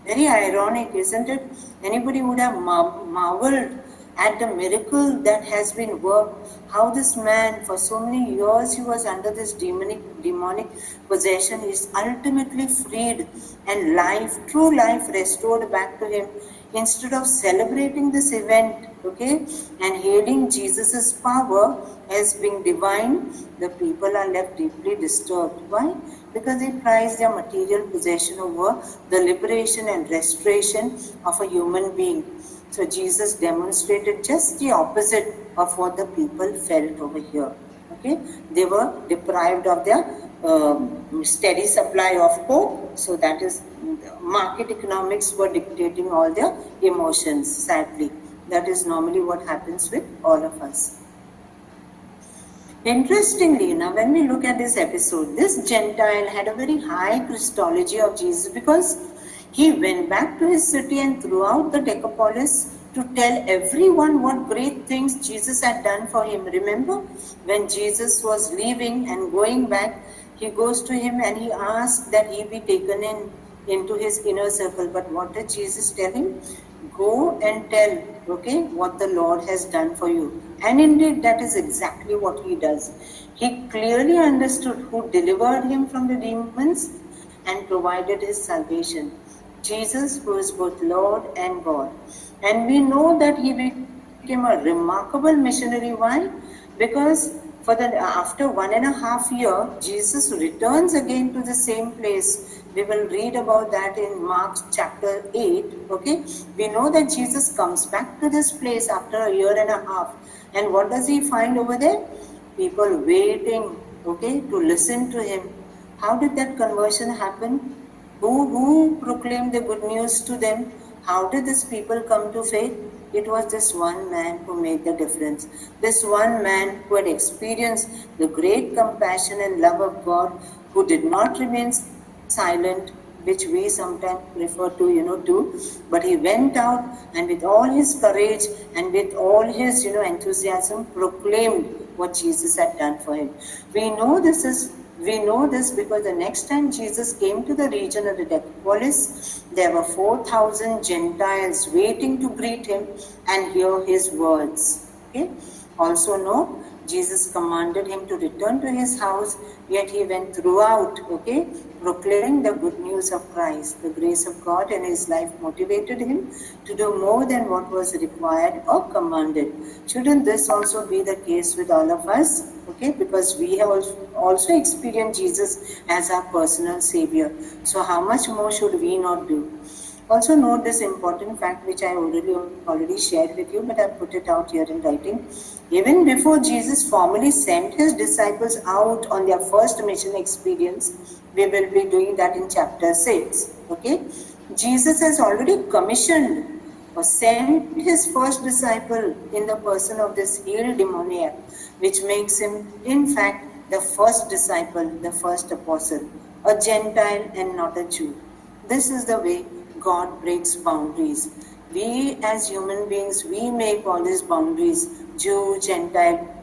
Very ironic, isn't it? Anybody would have marveled at the miracle that has been worked. How this man, for so many years, he was under this demonic possession, is ultimately freed and life, true life, restored back to him. Instead of celebrating this event, okay, and hailing Jesus' power as being divine, the people are left deeply disturbed. Why? Because they prize their material possession over the liberation and restoration of a human being. So Jesus demonstrated just the opposite of what the people felt over here. Okay, they were deprived of their steady supply of pork, so that is, market economics were dictating all their emotions. Sadly, that is normally what happens with all of us. Interestingly, now when we look at this episode, this Gentile had a very high Christology of Jesus, because he went back to his city and throughout the Decapolis to tell everyone what great things Jesus had done for him. Remember, when Jesus was leaving and going back, he goes to him and he asks that he be taken into his inner circle. But what did Jesus tell him? Go and tell, okay, what the Lord has done for you. And indeed, that is exactly what he does. He clearly understood who delivered him from the demons and provided his salvation. Jesus, who is both Lord and God. And we know that he became a remarkable missionary. Why? Because after 1.5 years, Jesus returns again to the same place. We will read about that in Mark chapter 8. Okay, we know that Jesus comes back to this place after 1.5 years, and what does he find over there? People waiting, okay, to listen to him. How did that conversion happen? Who proclaimed the good news to them? How did these people come to faith? It was this one man who made the difference. This one man who had experienced the great compassion and love of God, who did not remain silent, which we sometimes refer to, but he went out and with all his courage and with all his, enthusiasm, proclaimed what Jesus had done for him. We know this is We know this because the next time Jesus came to the region of the Decapolis, there were 4,000 Gentiles waiting to greet him and hear his words. Okay. Also note, Jesus commanded him to return to his house, yet he went throughout, okay, proclaiming the good news of Christ. The grace of God in his life motivated him to do more than what was required or commanded. Shouldn't this also be the case with all of us? Okay, because we have also experienced Jesus as our personal Savior. So how much more should we not do? Also note this important fact which I already shared with you, but I put it out here in writing. Even before Jesus formally sent his disciples out on their first mission experience, we will be doing that in chapter 6. Okay, Jesus has already commissioned or sent his first disciple in the person of this healed demoniac, which makes him, in fact, the first disciple, the first apostle, a Gentile and not a Jew. This is the way God breaks boundaries. We as human beings, we make all these boundaries, Jew, Gentile,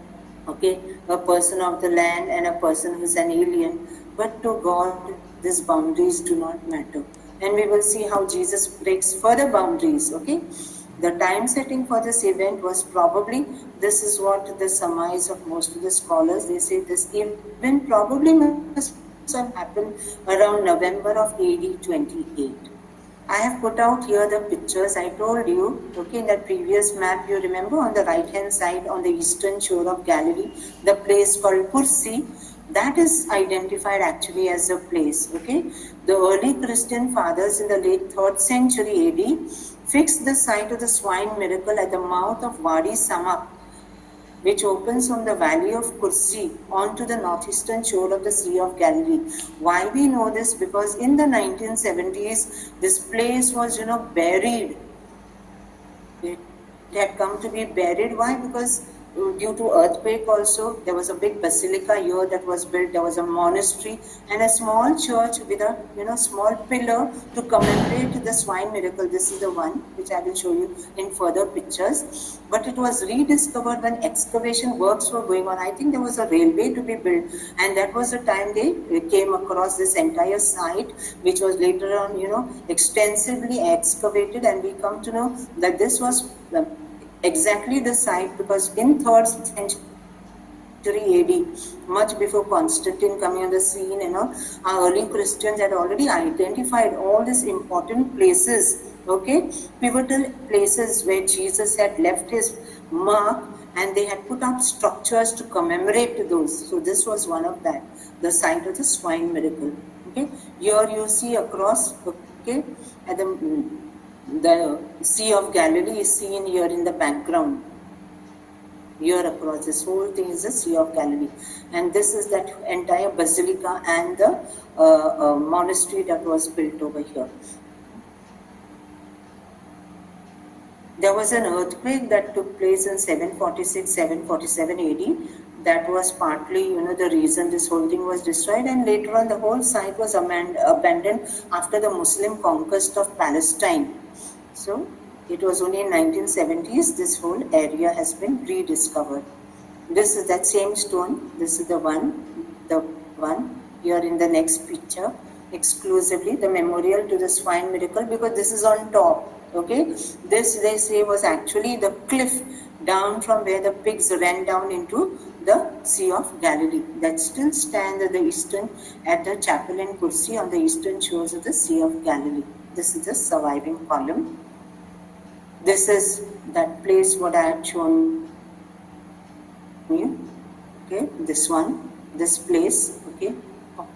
okay, a person of the land and a person who's an alien. But to God, these boundaries do not matter. And we will see how Jesus breaks further boundaries, okay. The time setting for this event was probably, this is what the surmise of most of the scholars, they say this event probably must have happened around November of AD 28. I have put out here the pictures. I told you, okay, in that previous map, you remember on the right hand side on the eastern shore of Galilee, the place called Kursi, that is identified actually as a place, okay. The early Christian fathers in the late 3rd century AD fixed the site of the swine miracle at the mouth of Wadi Samak, which opens from the valley of Kursi onto the northeastern shore of the Sea of Galilee. Why we know this? Because in the 1970s, this place was, buried. It had come to be buried. Why? Because due to earthquake also, there was a big basilica here that was built. There was a monastery and a small church with a small pillar to commemorate the swine miracle. This is the one which I will show you in further pictures. But it was rediscovered when excavation works were going on. I think there was a railway to be built, and that was the time they came across this entire site, which was later on, extensively excavated, and we come to know that this was exactly the site, because in 3rd century AD, much before Constantine coming on the scene, our early Christians had already identified all these important places, okay, pivotal places where Jesus had left his mark, and they had put up structures to commemorate those. So this was one of that, the site of the swine miracle. Okay, here you see across, okay, at the Sea of Galilee is seen here in the background. Here across, this whole thing is the Sea of Galilee. And this is that entire basilica and the monastery that was built over here. There was an earthquake that took place in 746, 747 AD. That was partly, the reason this whole thing was destroyed. And later on, the whole site was abandoned after the Muslim conquest of Palestine. So it was only in 1970s this whole area has been rediscovered. This is that same stone. This is the one here in the next picture, exclusively the memorial to the swine miracle, because this is on top. Okay, this they say was actually the cliff down from where the pigs ran down into the Sea of Galilee. That still stands at the chapel in Kursi on the eastern shores of the Sea of Galilee. This is the surviving column. This is that place what I had shown you. Okay, this one, this place, okay,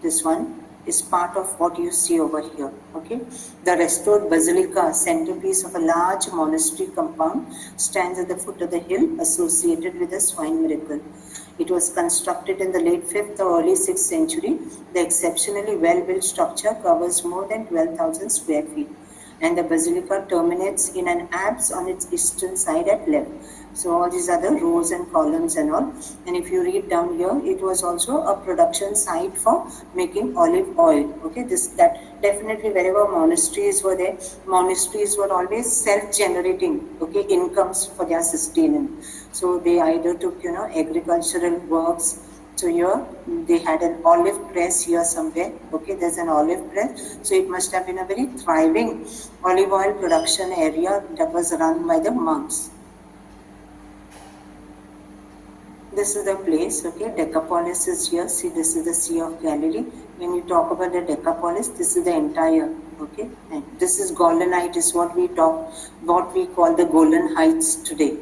this one is part of what you see over here. Okay, the restored basilica, centerpiece of a large monastery compound, stands at the foot of the hill associated with the swine miracle. It was constructed in the late 5th or early 6th century. The exceptionally well-built structure covers more than 12,000 square feet, and the basilica terminates in an apse on its eastern side at left. So all these are the rows and columns and all. And if you read down here, it was also a production site for making olive oil. Okay, that definitely wherever monasteries were there, monasteries were always self-generating, okay, incomes for their sustenance. So they either took, agricultural works, So here they had an olive press here somewhere. Okay, there's an olive press. So it must have been a very thriving olive oil production area that was run by the monks. This is the place, okay, Decapolis is here. See, this is the Sea of Galilee. When you talk about the Decapolis, this is the entire, okay, and this is Golden Heights, is what we call the Golden Heights today.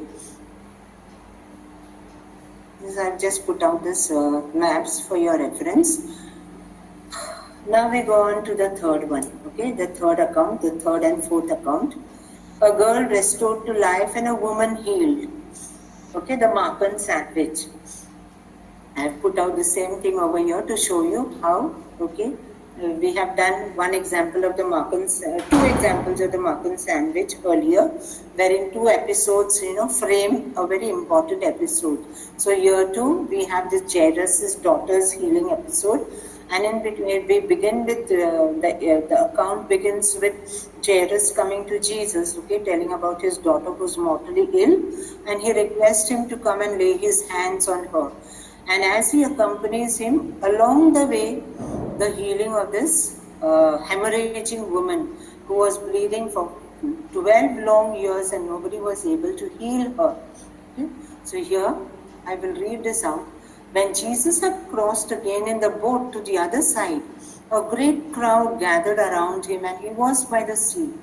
I've just put out this maps for your reference. Now we go on to the third one, okay, the third account, the third and fourth account. A girl restored to life and a woman healed. Okay, the Markan sandwich. I have put out the same thing over here to show you how, okay, we have done one example of the two examples of the Markan sandwich earlier, wherein two episodes, frame a very important episode. So here too, we have the Jairus' daughter's healing episode. And in between, we begin with the account begins with Jairus coming to Jesus, okay, telling about his daughter who's mortally ill, and he requests him to come and lay his hands on her. And as he accompanies him along the way, the healing of this hemorrhaging woman who was bleeding for 12 long years and nobody was able to heal her. Okay? So here, I will read this out. When Jesus had crossed again in the boat to the other side, a great crowd gathered around him and he was by the sea.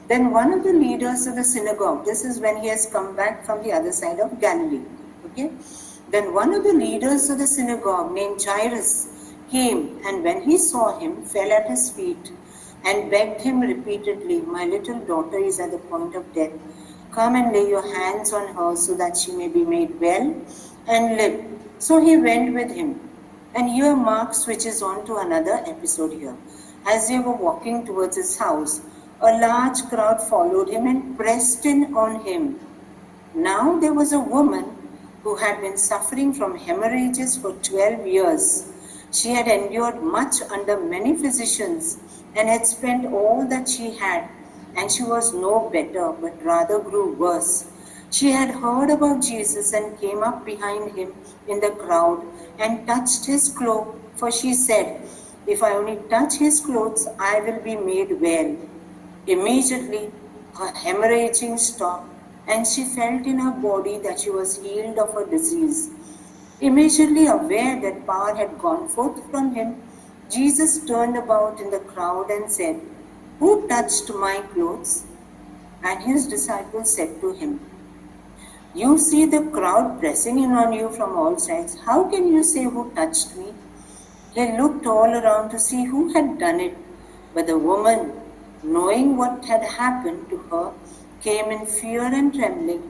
Then one of the leaders of the synagogue, this is when he has come back from the other side of Galilee, okay? Then one of the leaders of the synagogue named Jairus came, and when he saw him, fell at his feet and begged him repeatedly, "My little daughter is at the point of death. Come and lay your hands on her so that she may be made well and live." So he went with him. And here Mark switches on to another episode here. As they were walking towards his house, a large crowd followed him and pressed in on him. Now there was a woman who had been suffering from hemorrhages for 12 years. She had endured much under many physicians and had spent all that she had, and she was no better, but rather grew worse. She had heard about Jesus and came up behind him in the crowd and touched his cloak, for she said, "If I only touch his clothes, I will be made well." Immediately, her hemorrhaging stopped, and she felt in her body that she was healed of her disease. Immediately aware that power had gone forth from him, Jesus turned about in the crowd and said, "Who touched my clothes?" And his disciples said to him, "You see the crowd pressing in on you from all sides. How can you say, 'Who touched me?'" He looked all around to see who had done it. But the woman, knowing what had happened to her, came in fear and trembling,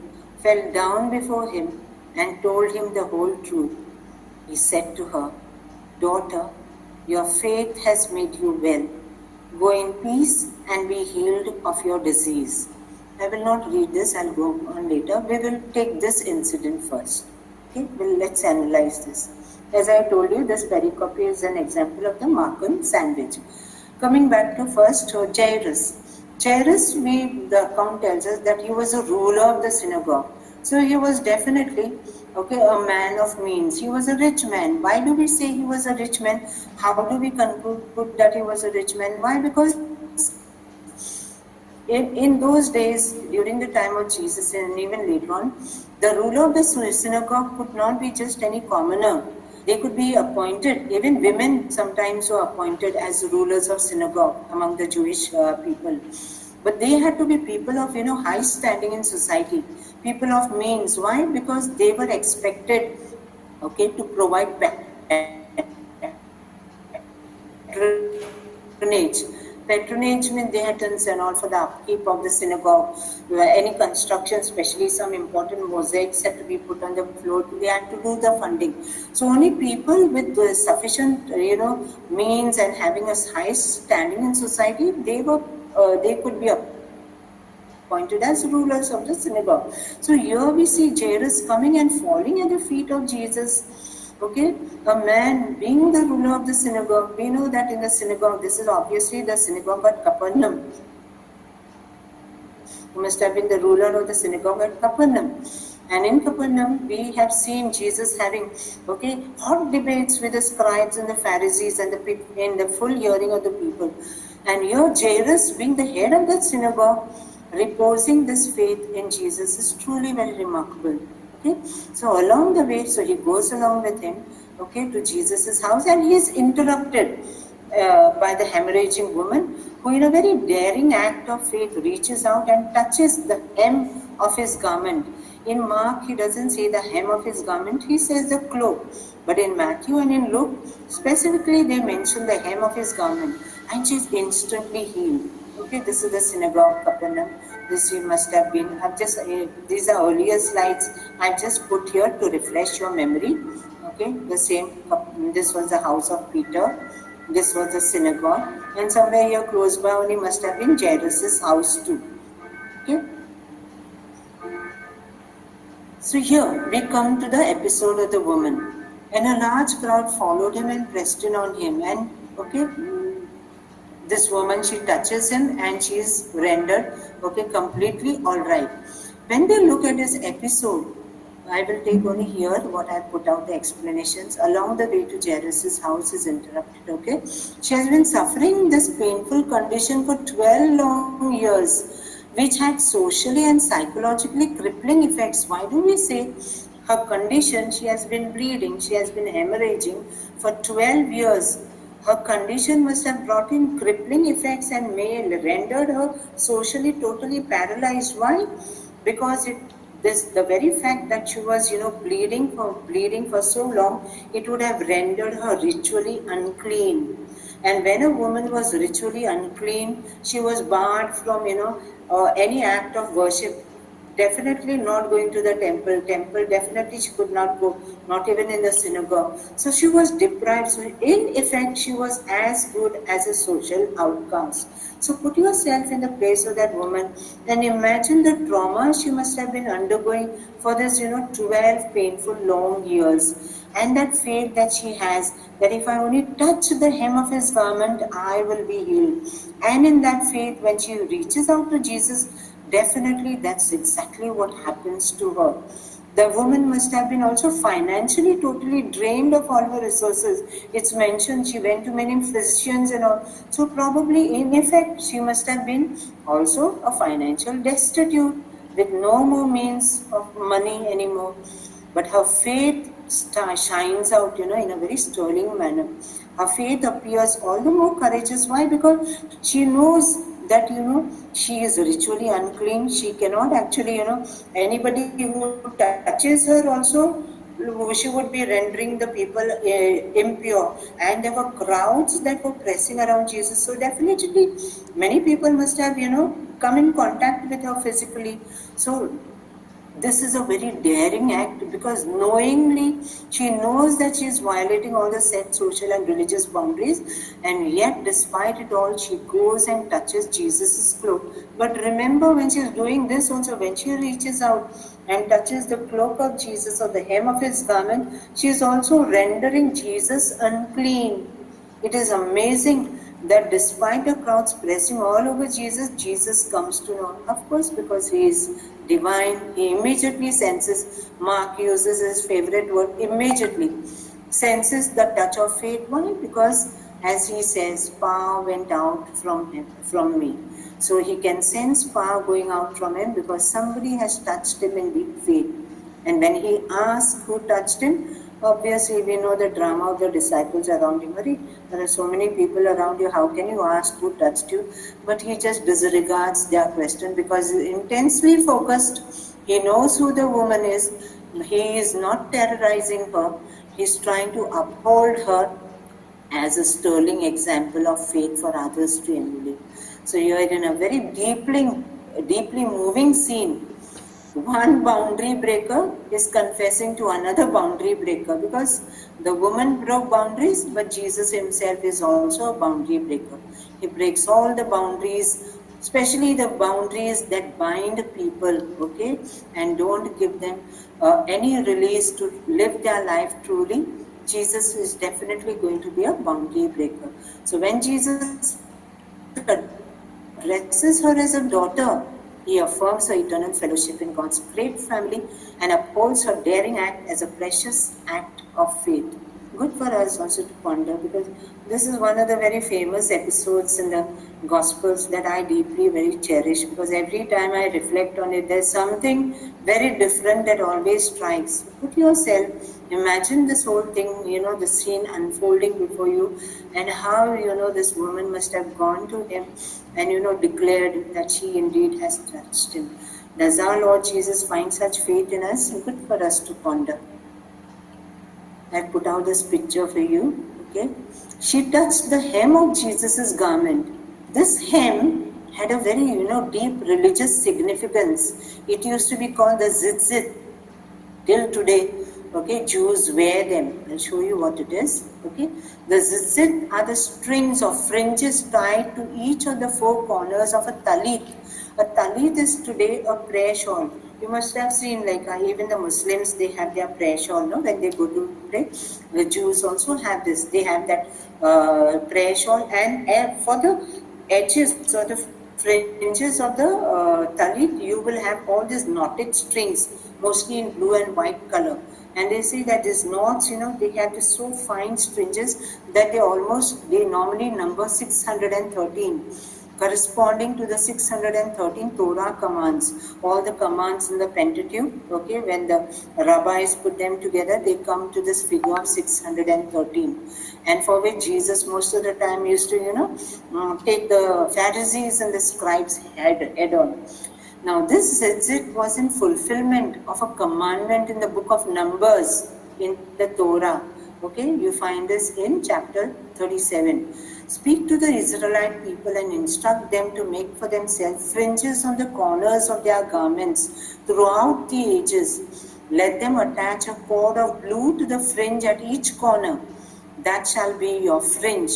fell down before him, and told him the whole truth. He said to her, "Daughter, your faith has made you well. Go in peace and be healed of your disease." I will not read this, I'll go on later. We will take this incident first. Okay, let's analyze this. As I told you, this pericope is an example of the Markan sandwich. Coming back to first Jairus. Jairus, the account tells us that he was a ruler of the synagogue. So he was definitely, okay, a man of means. He was a rich man. Why do we say he was a rich man? How do we conclude that he was a rich man? Why? Because in those days, during the time of Jesus and even later on, the ruler of the synagogue could not be just any commoner. They could be appointed, even women sometimes were appointed as rulers of synagogue among the Jewish people. But they had to be people of, high standing in society, people of means. Why? Because they were expected, okay, to provide patronage. Patronage means they had done and all for the upkeep of the synagogue. Any construction, especially some important mosaics had to be put on the floor. They had to do the funding. So only people with sufficient, means and having a high standing in society, they could be appointed as rulers of the synagogue. So here we see Jairus coming and falling at the feet of Jesus. Okay, a man being the ruler of the synagogue. We know that in the synagogue, this is obviously the synagogue at Capernaum. He must have been the ruler of the synagogue at Capernaum. And in Capernaum, we have seen Jesus having, okay, hot debates with the scribes and the Pharisees and the people in the full hearing of the people. And here, Jairus, being the head of the synagogue, reposing this faith in Jesus is truly very remarkable. Okay, so along the way, so he goes along with him, okay, to Jesus's house, and he is interrupted by the hemorrhaging woman, who, in a very daring act of faith, reaches out and touches the hem of his garment. In Mark, he doesn't say the hem of his garment, he says the cloak. But in Matthew and in Luke, specifically, they mention the hem of his garment, and she's instantly healed. Okay, this is the synagogue, Capernaum. This you must have been. I've just these are earlier slides I've just put here to refresh your memory. Okay, the same. This was the house of Peter. This was the synagogue, and somewhere here close by only must have been Jairus' house too. Okay. So here we come to the episode of the woman, and a large crowd followed him and pressed in on him. And okay, this woman, she touches him and she is rendered, okay, completely all right. When they look at this episode, I will take only here what I put out the explanations. Along the way to Jairus' house is interrupted, okay. She has been suffering this painful condition for 12 long years, which had socially and psychologically crippling effects. Why do we say her condition? She has been bleeding, she has been hemorrhaging for 12 years. Her condition must have brought in crippling effects and may rendered her socially totally paralyzed. Why? Because the very fact that she was bleeding for so long, it would have rendered her ritually unclean. And when a woman was ritually unclean, she was barred from any act of worship. Definitely not going to the temple. Definitely she could not go, not even in the synagogue. So she was deprived. So in effect, she was as good as a social outcast. So put yourself in the place of that woman and imagine the trauma she must have been undergoing for this, 12 painful long years. And that faith that she has, that if I only touch the hem of his garment, I will be healed. And in that faith, when she reaches out to Jesus, definitely that's exactly what happens to her. The woman must have been also financially totally drained of all her resources. It's mentioned she went to many physicians and all. So probably in effect she must have been also a financial destitute with no more means of money anymore. But her faith shines out, in a very sterling manner. Her faith appears all the more courageous. Why? Because she knows that, she is ritually unclean. She cannot actually, anybody who touches her also, she would be rendering the people impure. And there were crowds that were pressing around Jesus. So definitely many people must have, come in contact with her physically. So this is a very daring act because knowingly she knows that she is violating all the set social and religious boundaries, and yet despite it all she goes and touches Jesus' cloak. But remember, when she is doing this also, when she reaches out and touches the cloak of Jesus or the hem of his garment, she is also rendering Jesus unclean. It is amazing that despite the crowds pressing all over Jesus, Jesus comes to know. Of course, because he is divine, he immediately senses. Mark uses his favorite word, immediately. Senses the touch of faith. Why? Because as he says, power went out from me. So he can sense power going out from him because somebody has touched him in deep faith. And when he asks who touched him, obviously we know the drama of the disciples around him. There are so many people around you, how can you ask who touched you? But he just disregards their question because he's intensely focused. He knows who the woman is. He is not terrorizing her. He's trying to uphold her as a sterling example of faith for others to emulate. So you are in a very deeply moving scene. One boundary breaker is confessing to another boundary breaker because the woman broke boundaries, but Jesus himself is also a boundary breaker. He breaks all the boundaries, especially the boundaries that bind people, okay, and don't give them any release to live their life truly. Jesus is definitely going to be a boundary breaker. So when Jesus addresses her as a daughter, He affirms her eternal fellowship in God's great family and upholds her daring act as a precious act of faith. Good for us also to ponder, because this is one of the very famous episodes in the Gospels that I deeply very cherish, because every time I reflect on it, there's something very different that always strikes. Put yourself, imagine this whole thing, the scene unfolding before you, and how, this woman must have gone to him and, declared that she indeed has touched him. Does our Lord Jesus find such faith in us? Good for us to ponder. I put out this picture for you. Okay, she touched the hem of Jesus's garment. This hem had a very, deep religious significance. It used to be called the tzitzit. Till today, okay, Jews wear them. I'll show you what it is. Okay, the tzitzit are the strings or fringes tied to each of the four corners of a talit. A talit is today a prayer shawl. You must have seen, like even the Muslims, they have their prayer shawl, no? When they go to pray. The Jews also have this. They have that prayer shawl, and for the edges or the fringes of the talit, you will have all these knotted strings, mostly in blue and white color. And they say that these knots, they have this so fine strings that they normally number 613, corresponding to the 613 Torah commands. All the commands in the Pentateuch, okay, when the rabbis put them together, they come to this figure of 613. And for which Jesus most of the time used to, take the Pharisees and the scribes head on. Now this tzitzit was in fulfillment of a commandment in the book of Numbers in the Torah. Okay, you find this in chapter 37. Speak to the Israelite people and instruct them to make for themselves fringes on the corners of their garments throughout the ages. Let them attach a cord of blue to the fringe at each corner. That shall be your fringe.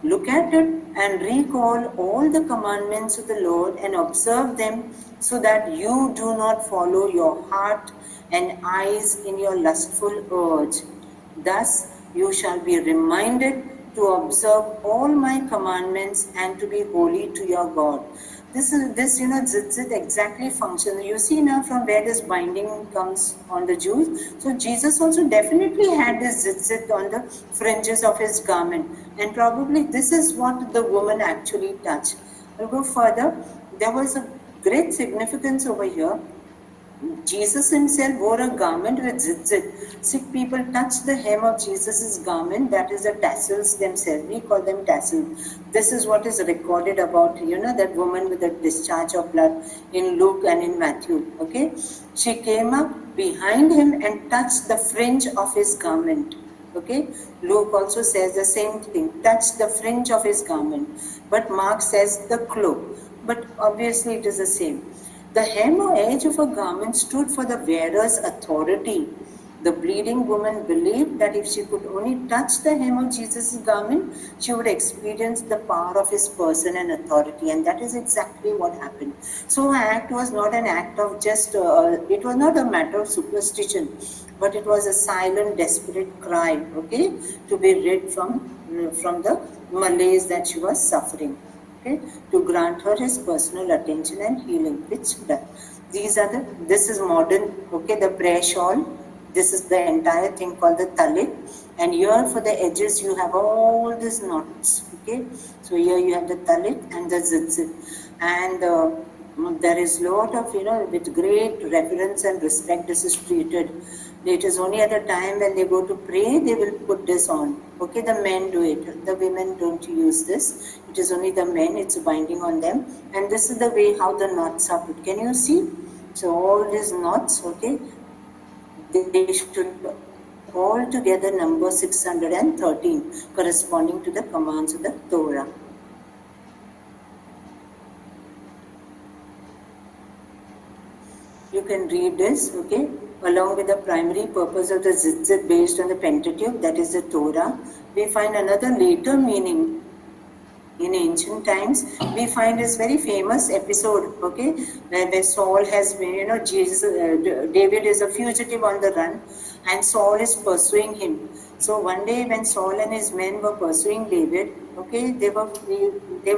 Look at it and recall all the commandments of the Lord and observe them, so that you do not follow your heart and eyes in your lustful urge. Thus you shall be reminded to observe all my commandments and to be holy to your God. This tzitzit exactly functions. You see now from where this binding comes on the Jews. So Jesus also definitely had this tzitzit on the fringes of his garment. And probably this is what the woman actually touched. I'll go further. There was a great significance over here. Jesus himself wore a garment with tzitzit. Sick people touched the hem of Jesus' garment, that is the tassels themselves. We call them tassels. This is what is recorded about, that woman with the discharge of blood in Luke and in Matthew. Okay, she came up behind him and touched the fringe of his garment. Okay, Luke also says the same thing, touched the fringe of his garment. But Mark says the cloak. But obviously it is the same. The hem or edge of a garment stood for the wearer's authority. The bleeding woman believed that if she could only touch the hem of Jesus' garment, she would experience the power of his person and authority. And that is exactly what happened. So her act was not an act of it was not a matter of superstition, but it was a silent, desperate cry, okay, to be rid from the malaise that she was suffering. Okay, to grant her his personal attention and healing, which done. This is modern, okay, the prayer shawl. This is the entire thing called the talit. And here for the edges, you have all these knots, okay. So here you have the talit and the tzitzit. And there is lot of, with great reverence and respect, this is treated. It is only at the time when they go to pray, they will put this on. Okay, the men do it. The women don't use this. It is only the men, it's binding on them. And this is the way how the knots are put. Can you see? So all these knots, okay, they should all together number 613, corresponding to the commands of the Torah. You can read this, okay, along with the primary purpose of the tzitzit based on the Pentateuch, that is the Torah. We find another later meaning. In ancient times, we find this very famous episode, okay, where Saul has been, David is a fugitive on the run, and Saul is pursuing him. So one day when Saul and his men were pursuing David, Okay, they were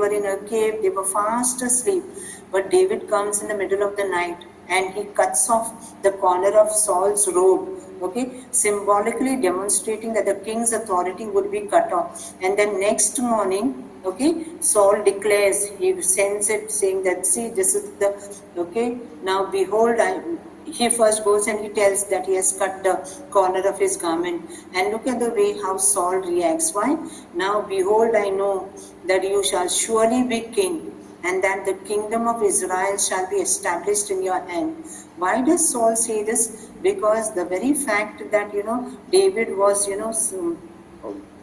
in a cave, they were fast asleep. But David comes in the middle of the night and he cuts off the corner of Saul's robe, okay, symbolically demonstrating that the king's authority would be cut off. And then next morning, okay, Saul declares, he sends it saying that, see, this is the, okay, now behold, he first goes and he tells that he has cut the corner of his garment. And look at the way how Saul reacts. Why? Now behold, I know that you shall surely be king, and that the kingdom of Israel shall be established in your hand. Why does Saul say this? Because the very fact that, David was,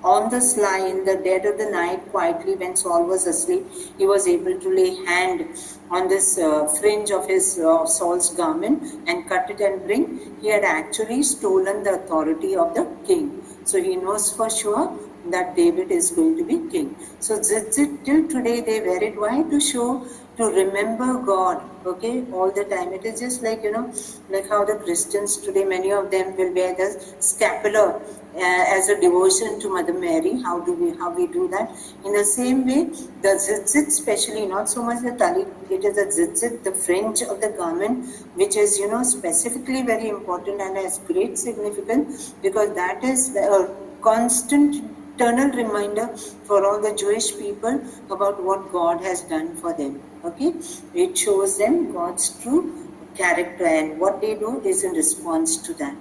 on the sly in the dead of the night, quietly when Saul was asleep, he was able to lay hand on this fringe of his Saul's garment and cut it and bring. He had actually stolen the authority of the king. So he knows for sure that David is going to be king. So till today they wear it. Why? To show, to remember God, okay, all the time. It is just like, like how the Christians today, many of them will wear the scapular as a devotion to Mother Mary. How we do that? In the same way, the tzitzit, especially, not so much the talit, it is the tzitzit, the fringe of the garment, which is, specifically very important and has great significance, because that is a constant eternal reminder for all the Jewish people about what God has done for them. Okay, it shows them God's true character, and what they do is in response to that.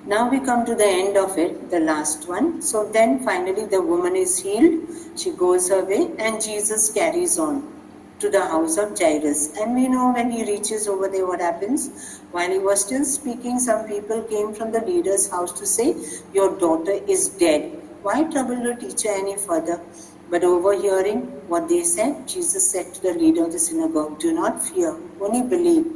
Now we come to the end of it, the last one. So then finally the woman is healed, she goes away, and Jesus carries on to the house of Jairus. And we know when he reaches over there what happens. While he was still speaking, some people came from the leader's house to say, your daughter is dead. Why trouble the teacher any further? But overhearing what they said, Jesus said to the leader of the synagogue, do not fear, only believe.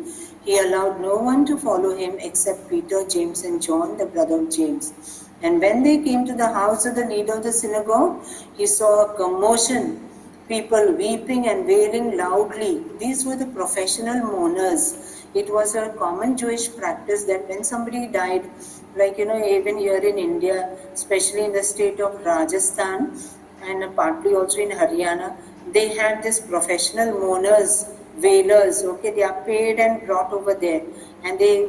He allowed no one to follow him except Peter, James, and John, the brother of James. And when they came to the house of the leader of the synagogue, he saw a commotion, people weeping and wailing loudly. These were the professional mourners. It was a common Jewish practice that when somebody died, like, even here in India, especially in the state of Rajasthan and partly also in Haryana, they had this professional mourners, wailers, okay, they are paid and brought over there, and they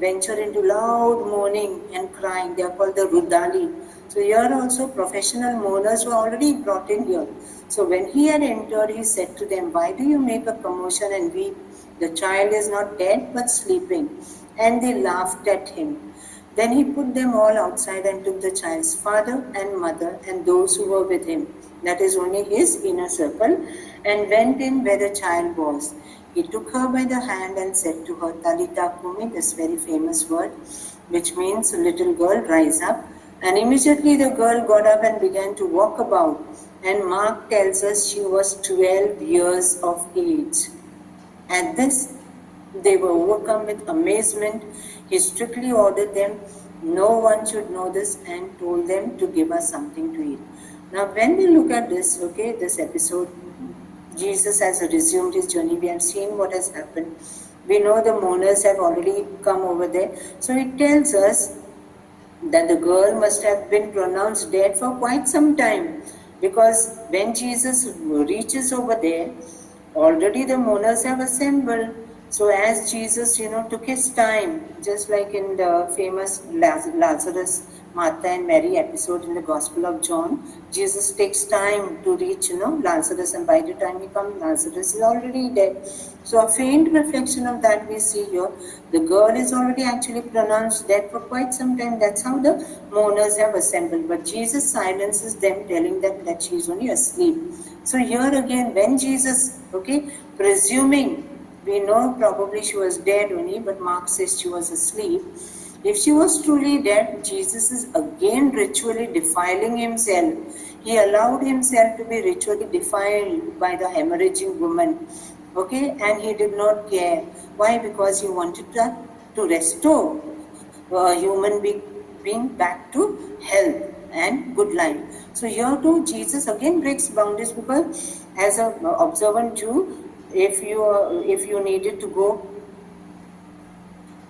venture into loud mourning and crying. They are called the Rudali. So here also professional mourners were already brought in here. So when he had entered, he said to them, why do you make a commotion and weep? The child is not dead but sleeping. And they laughed at him. Then he put them all outside and took the child's father and mother and those who were with him, that is only his inner circle, and went in where the child was. He took her by the hand and said to her, Talitha Kumi, this very famous word, which means, little girl, rise up. And immediately the girl got up and began to walk about. And Mark tells us she was 12 years of age. At this, they were overcome with amazement. He strictly ordered them, no one should know this, and told them to give us something to eat. Now, when we look at this, okay, this episode, Jesus has resumed his journey. We have seen what has happened. We know the mourners have already come over there. So it tells us that the girl must have been pronounced dead for quite some time, because when Jesus reaches over there, already the mourners have assembled. So as Jesus, took his time, just like in the famous Lazarus, Martha and Mary episode in the Gospel of John, Jesus takes time to reach, Lazarus, and by the time he comes, Lazarus is already dead. So a faint reflection of that we see here. The girl is already actually pronounced dead for quite some time. That's how the mourners have assembled. But Jesus silences them, telling them that she is only asleep. So here again, when Jesus, presuming, we know probably she was dead only, but Mark says she was asleep. If she was truly dead, Jesus is again ritually defiling himself. He allowed himself to be ritually defiled by the hemorrhaging woman. And he did not care. Why? Because he wanted to restore a human being back to health and good life. So here too, Jesus again breaks boundaries, because as an observant Jew, if you needed to go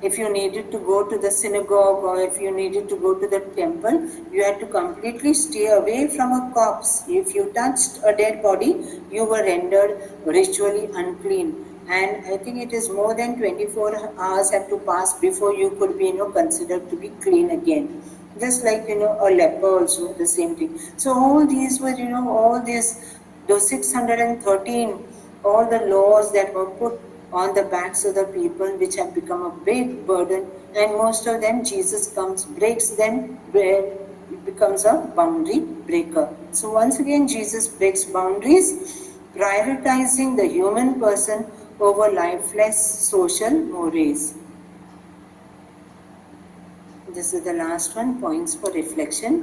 If you needed to go to the synagogue or if you needed to go to the temple, you had to completely stay away from a corpse. If you touched a dead body, you were rendered ritually unclean. And I think it is more than 24 hours had to pass before you could be, considered to be clean again. Just like, a leper also, the same thing. So all these were, all these, those 613, all the laws that were put on the backs of the people, which have become a big burden, and most of them Jesus comes, breaks them, where it becomes a boundary breaker. So once again, Jesus breaks boundaries, prioritizing the human person over lifeless social mores. This is the last one, points for reflection.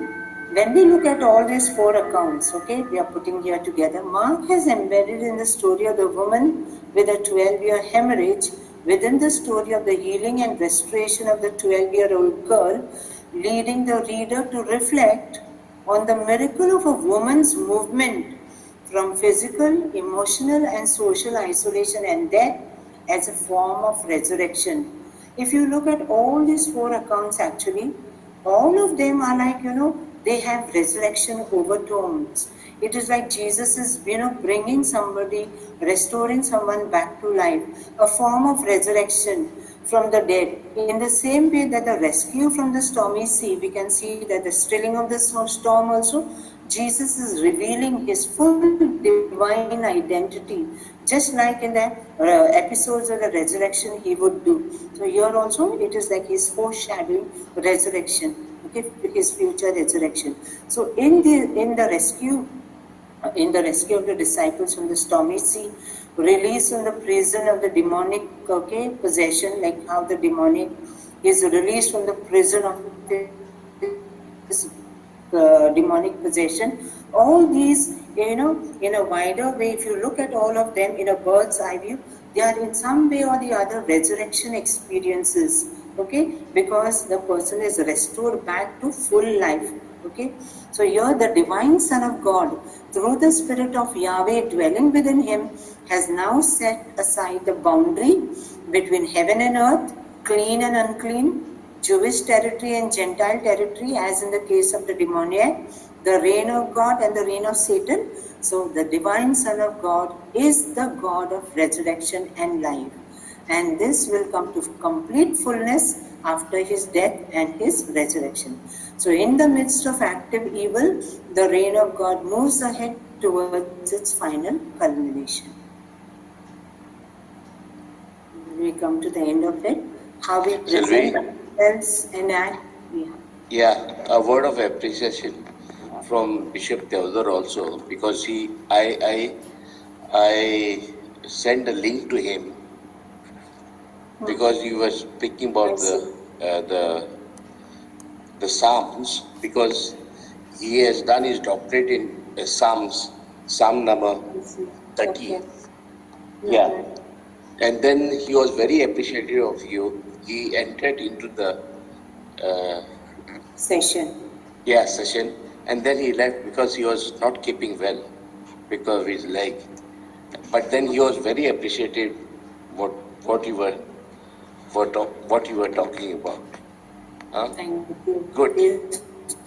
When we look at all these four accounts, okay, we are putting here together, Mark has embedded in the story of the woman with a 12-year hemorrhage within the story of the healing and restoration of the 12-year-old girl, leading the reader to reflect on the miracle of a woman's movement from physical, emotional, and social isolation and death as a form of resurrection. If you look at all these four accounts, actually, all of them are like, they have resurrection overtones. It is like Jesus is, bringing somebody, restoring someone back to life, a form of resurrection from the dead. In the same way that the rescue from the stormy sea, we can see that the stilling of the storm also, Jesus is revealing his full divine identity, just like in the episodes of the resurrection he would do. So here also it is like he's foreshadowing resurrection, okay, his future resurrection. So in the rescue of the disciples from the stormy sea, release from the prison of the demonic, okay, possession, like how the demonic is released from the prison of this demonic possession. All these, in a wider way, if you look at all of them in a bird's eye view, they are in some way or the other resurrection experiences, okay, because the person is restored back to full life. Okay, so here the divine Son of God, through the Spirit of Yahweh dwelling within him, has now set aside the boundary between heaven and earth, clean and unclean, Jewish territory and Gentile territory, as in the case of the demoniac, the reign of God and the reign of Satan. So the divine Son of God is the God of resurrection and life. And this will come to complete fullness after his death and his resurrection. So in the midst of active evil, the reign of God moves ahead towards its final culmination. We come to the end of it. How we present ourselves and act. Yeah, a word of appreciation from Bishop Theodore also, because I sent a link to him because he was speaking about the Psalms, because he has done his doctorate in Psalm number 30. Okay. Yeah. And then he was very appreciative of you. He entered into the Session. session, and then he left because he was not keeping well because of his leg. But then he was very appreciative what you were talking about. Huh? Thank you. Good. Please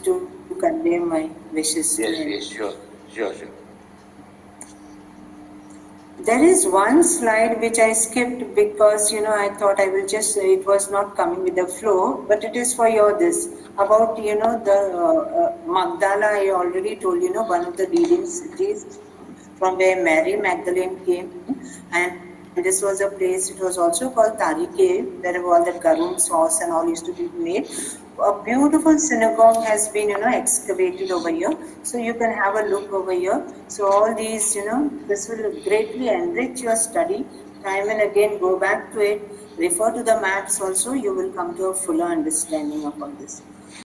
to convey my wishes to him. Yes, sure. There is one slide which I skipped because, I thought I will just, it was not coming with the flow, but it is for your this. About, the Magdala, I already told, one of the leading cities from where Mary Magdalene came. And this was a place, it was also called Tarike, where all the garum sauce and all used to be made. A beautiful synagogue has been, excavated over here. So you can have a look over here. So all these, this will greatly enrich your study. Time and again, go back to it. Refer to the maps also. You will come to a fuller understanding of all this.